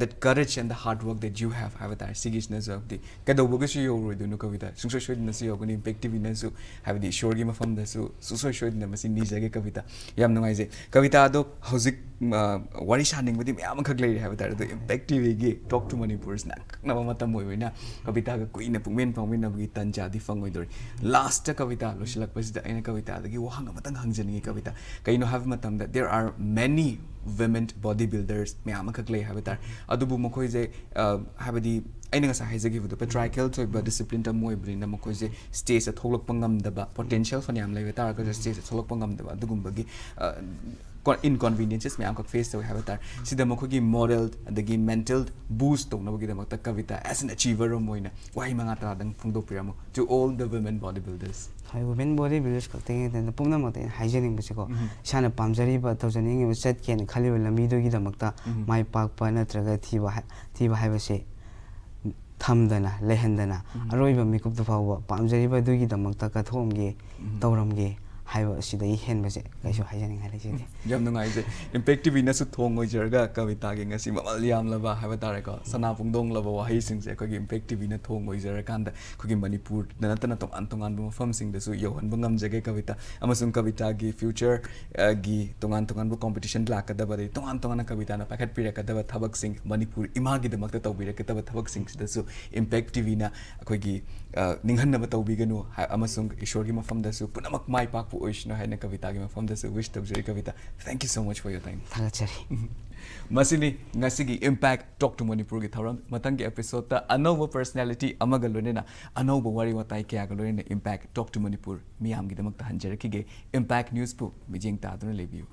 that courage and the hard work that you have ꯍꯥꯏꯕ ꯇꯥꯔꯦ. ꯁꯤꯒꯤꯁꯤꯅꯁꯨ ꯍꯥꯏꯕꯗꯤ ꯀꯩꯗꯧꯕꯒꯁꯨ ꯌꯧꯔꯣꯏꯗꯣꯏꯅꯣ ꯀꯕꯤꯇꯥ ꯁꯨꯡꯁꯣꯏ ꯁꯣꯏꯗꯅꯁꯨ ꯌꯧꯒꯅꯤ. ꯏꯝꯄꯦꯛ ꯇꯤꯚꯤꯅꯁꯨ ꯍꯥꯏꯕꯗꯤ ꯏꯁꯣꯔꯒꯤ ꯃꯐꯝꯗꯁꯨ ꯁꯨꯡꯁꯣꯏ ꯁꯣꯏꯗꯅ ꯃꯁꯤ ꯅꯤꯖꯒꯦ ꯀꯕꯤꯇꯥ. ꯌꯥꯝ ꯅꯨꯡꯉꯥꯏꯖꯩ ꯀꯕꯤꯇꯥ. ꯑꯗꯣ ꯍꯧꯖꯤꯛ ꯋꯥꯔꯤ ꯁꯥꯅꯤꯡꯕꯗꯤ ꯃꯌꯥꯝ ꯑꯃꯈꯛ ꯂꯩꯔꯦ ꯍꯥꯏꯕ ꯇꯥꯔꯦ. ꯑꯗꯣ ꯏꯝꯄꯦꯛ ꯇꯤꯚꯤꯒꯤ ꯇꯣꯛ ꯇꯨ ꯃꯅꯤꯄꯨꯔꯁꯤꯅ ꯑꯀꯛꯅꯕ ꯃꯇꯝ ꯑꯣꯏꯕꯅꯤꯅ ꯀꯕꯤꯇꯥꯒ ꯀꯨꯏꯅ ꯄꯨꯛꯃꯦꯟ ꯐꯥꯎꯃꯤꯟꯅꯕꯒꯤ ꯇꯥꯟꯖꯥꯗꯤ ꯐꯪꯉꯣꯏꯗꯣꯔꯤ. ꯂꯥꯁꯇ ꯀꯕꯤꯇꯥ ꯂꯣꯏꯁꯤꯜꯂꯛꯄꯁꯤꯗ ꯑꯩꯅ ꯀꯕꯤꯇꯥꯗꯒꯤ ꯋꯥꯍꯪ ꯑꯃꯇꯪ ꯍꯪꯖꯅꯤꯡꯉꯤ ꯀꯕꯤꯇꯥ. ꯀꯩꯅꯣ ꯍꯥꯏꯕ ꯃꯇꯝꯗ there are many women body builders ꯃꯌꯥꯝ ꯑꯃꯈꯛ ꯂꯩ ꯍꯥꯏꯕ ꯇꯥꯔꯦ. ꯑꯗꯨꯕꯨ ꯃꯈꯣꯏꯁꯦ ꯍꯥꯏꯕꯗꯤ ꯑꯩꯅ ꯉꯁꯥꯏ ꯍꯥꯏꯖꯈꯤꯕꯗꯣ ꯄꯦꯇ꯭ꯔꯥꯏꯀꯦꯜ ꯑꯣꯏꯕ ꯗꯤꯁꯤꯄ꯭ꯂꯤꯟ ꯑꯃ ꯑꯣꯏꯕꯅꯤꯅ ꯃꯈꯣꯏꯁꯦ ꯁ꯭ꯇꯦꯖꯇ ꯊꯣꯛꯂꯛꯄ ꯉꯝꯗꯕ ꯄꯣꯇꯦꯟꯁꯤꯌꯦꯜ ꯐꯅꯌꯥꯝ ꯂꯩꯕ ꯇꯥꯔꯒꯁꯨ ꯁ꯭ꯇꯦꯖꯇ ꯊꯣꯛꯂꯛꯄ ꯉꯝꯗꯕ ꯑꯗꯨꯒꯨꯝꯕꯒꯤ inconveniences ꯃꯌꯥꯝꯈꯛ ꯐꯦꯁ ꯇꯧꯋꯤ ꯍꯥꯏꯕ ꯇꯥꯔꯦ. ꯁꯤꯗ ꯃꯈꯣꯏꯒꯤ ꯃꯣꯔꯦꯜ ꯑꯗꯒꯤ ꯃꯦꯟꯇꯦꯜ ꯕꯨꯁ ꯇꯧꯅꯕꯒꯤꯗꯃꯛꯇ ꯀꯕꯤꯇꯥ ꯑꯦꯁ ꯑꯦꯟ ꯑꯆꯤꯚꯔ ꯑꯃ ꯑꯣꯏꯅ ꯋꯥꯍꯩ 5-10 ꯐꯣꯡꯗꯣꯛꯄꯤꯔꯝꯃꯨ to all the women body builders. ꯍꯣꯏ ꯋꯨꯃꯦꯟ ꯕꯣꯗꯤ ꯕꯤꯜꯗꯔꯁ ꯈꯛꯇꯒꯤ ꯅꯠꯇꯅ ꯄꯨꯝꯅꯃꯛꯇ ꯑꯩꯅ ꯍꯥꯏꯖꯅꯤꯡꯕꯁꯦꯀꯣ ꯏꯁꯥꯅ ꯄꯥꯝꯖꯔꯤꯕ ꯇꯧꯖꯅꯤꯡꯉꯤꯕ ꯆꯠꯀꯦꯅ ꯈꯜꯂꯤꯕ ꯂꯝꯕꯤꯗꯨꯒꯤꯗꯃꯛꯇ ꯃꯥꯏ ꯄꯥꯛꯄ ꯅꯠꯇ꯭ꯔꯒ ꯊꯤꯕ ꯍꯥꯏꯕꯁꯦ ꯊꯝꯗꯅ ꯂꯩꯍꯟꯗꯅ ꯑꯔꯣꯏꯕ ꯃꯤꯀꯨꯞꯇ ꯐꯥꯎꯕ ꯄꯥꯝꯖꯔꯤꯕ ꯑꯗꯨꯒꯤꯗꯃꯛꯇ ꯀꯠꯊꯣꯛꯑꯝꯒꯦ ꯇꯧꯔꯝꯒꯦ ꯍꯥꯏꯕ ꯑꯁꯤꯗꯒꯤ ꯍꯦꯟꯕꯁꯦ ꯀꯩꯁꯨ ꯍꯥꯏꯖꯅꯤꯡꯉꯥꯏ ꯂꯩꯖꯗꯦ. ꯌꯥꯝ ꯅꯨꯡꯉꯥꯏꯖꯩ. ꯏꯝꯄꯦꯛ ꯇꯤꯚꯤꯅꯁꯨ ꯊꯣꯡ ꯑꯣꯏꯖꯔꯒ ꯀꯕꯤꯇꯥꯒꯤ ꯉꯁꯤ ꯃꯃꯜ ꯌꯥꯝꯂꯕ ꯍꯥꯏꯕ ꯇꯥꯔꯦꯀꯣ ꯁꯅꯥ ꯄꯨꯡꯗꯣꯡꯂꯕ ꯋꯥꯍꯩꯁꯤꯡꯁꯦ ꯑꯩꯈꯣꯏꯒꯤ ꯏꯝꯄꯦꯛ ꯇꯤꯚꯤꯅ ꯊꯣꯡ ꯑꯣꯏꯖꯔꯀꯥꯟꯗ ꯑꯩꯈꯣꯏꯒꯤ ꯃꯅꯤꯄꯨꯔꯗ ꯅꯠꯇꯅ ꯇꯣꯉꯥꯟ ꯇꯣꯉꯥꯟꯕ ꯃꯐꯝꯁꯤꯡꯗꯁꯨ ꯌꯧꯍꯟꯕ ꯉꯝꯖꯒꯦ ꯀꯕꯤꯇꯥ. ꯑꯃꯁꯨꯡ ꯀꯕꯤꯇꯥꯒꯤ ꯐ꯭ꯌꯨꯆꯔꯒꯤ ꯇꯣꯉꯥꯟ ꯇꯣꯉꯥꯟꯕ ꯀꯣꯝꯄꯤꯇꯤꯁꯟ ꯂꯥꯛꯀꯗꯕ ꯑꯗꯩ ꯇꯣꯉꯥꯟ ꯇꯣꯉꯥꯟꯅ ꯀꯕꯤꯇꯥꯅ ꯄꯥꯏꯈꯠꯄꯤꯔꯛꯀꯗꯕ ꯊꯕꯛꯁꯤꯡ ꯃꯅꯤꯄꯨꯔ ꯏꯃꯥꯒꯤꯗꯃꯛꯇ ꯇꯧꯕꯤꯔꯛꯀꯗꯕ ꯊꯕꯛꯁꯤꯡꯁꯤꯗꯁꯨ ꯏꯝꯄꯦꯛ ꯇꯤꯚꯤꯅ ꯑꯩꯈꯣꯏꯒꯤ ꯅꯤꯡꯍꯟꯅꯕ ꯇꯧꯕꯤꯒꯅꯨ ꯑꯃꯁꯨꯡ ꯏꯁꯣꯔꯒꯤ ꯃꯐꯝꯗꯁꯨ ꯄꯨꯝꯅꯃꯛ ꯃꯥꯏ ꯄꯥꯛꯄ ꯑꯣꯏꯁꯅꯨ ꯍꯥꯏꯅ ꯀꯕꯤꯇꯥꯒꯤ ꯃꯐꯝꯗꯁꯨ ꯋꯤꯁ ꯇꯧꯖꯔꯤ Kabita. Thank you so much for your time. ꯊꯥꯒꯠꯆꯔꯤ. ꯃꯁꯤꯅꯤ ꯉꯁꯤꯒꯤ ꯏꯝꯄꯦꯛ ꯇꯣꯛ ꯇꯨ ꯃꯅꯤꯄꯨꯔꯒꯤ ꯊꯧꯔꯝ. ꯃꯊꯪꯒꯤ ꯑꯦꯄꯤꯁꯣꯗꯇ ꯑꯅꯧꯕ ꯄꯔꯁꯅꯦꯂꯤꯇꯤ ꯑꯃꯒ ꯂꯣꯏꯅꯅ ꯑꯅꯧꯕ ꯋꯥꯔꯤ ꯋꯥꯇꯥꯏ ꯀꯌꯥꯒ ꯂꯣꯏꯅꯅ ꯏꯝꯄꯦꯛ ꯇꯣꯛ ꯇꯨ ꯃꯅꯤꯄꯨꯔ ꯃꯤꯌꯥꯝꯒꯤꯗꯃꯛꯇ ꯍꯟꯖꯔꯛꯈꯤꯒꯦ. ꯏꯝꯄꯦꯛ ꯅ꯭ꯌꯨꯁꯄꯨ ꯃꯤꯠꯌꯦꯡ ꯇꯥꯗꯨꯅ ꯂꯩꯕꯤꯌꯨ.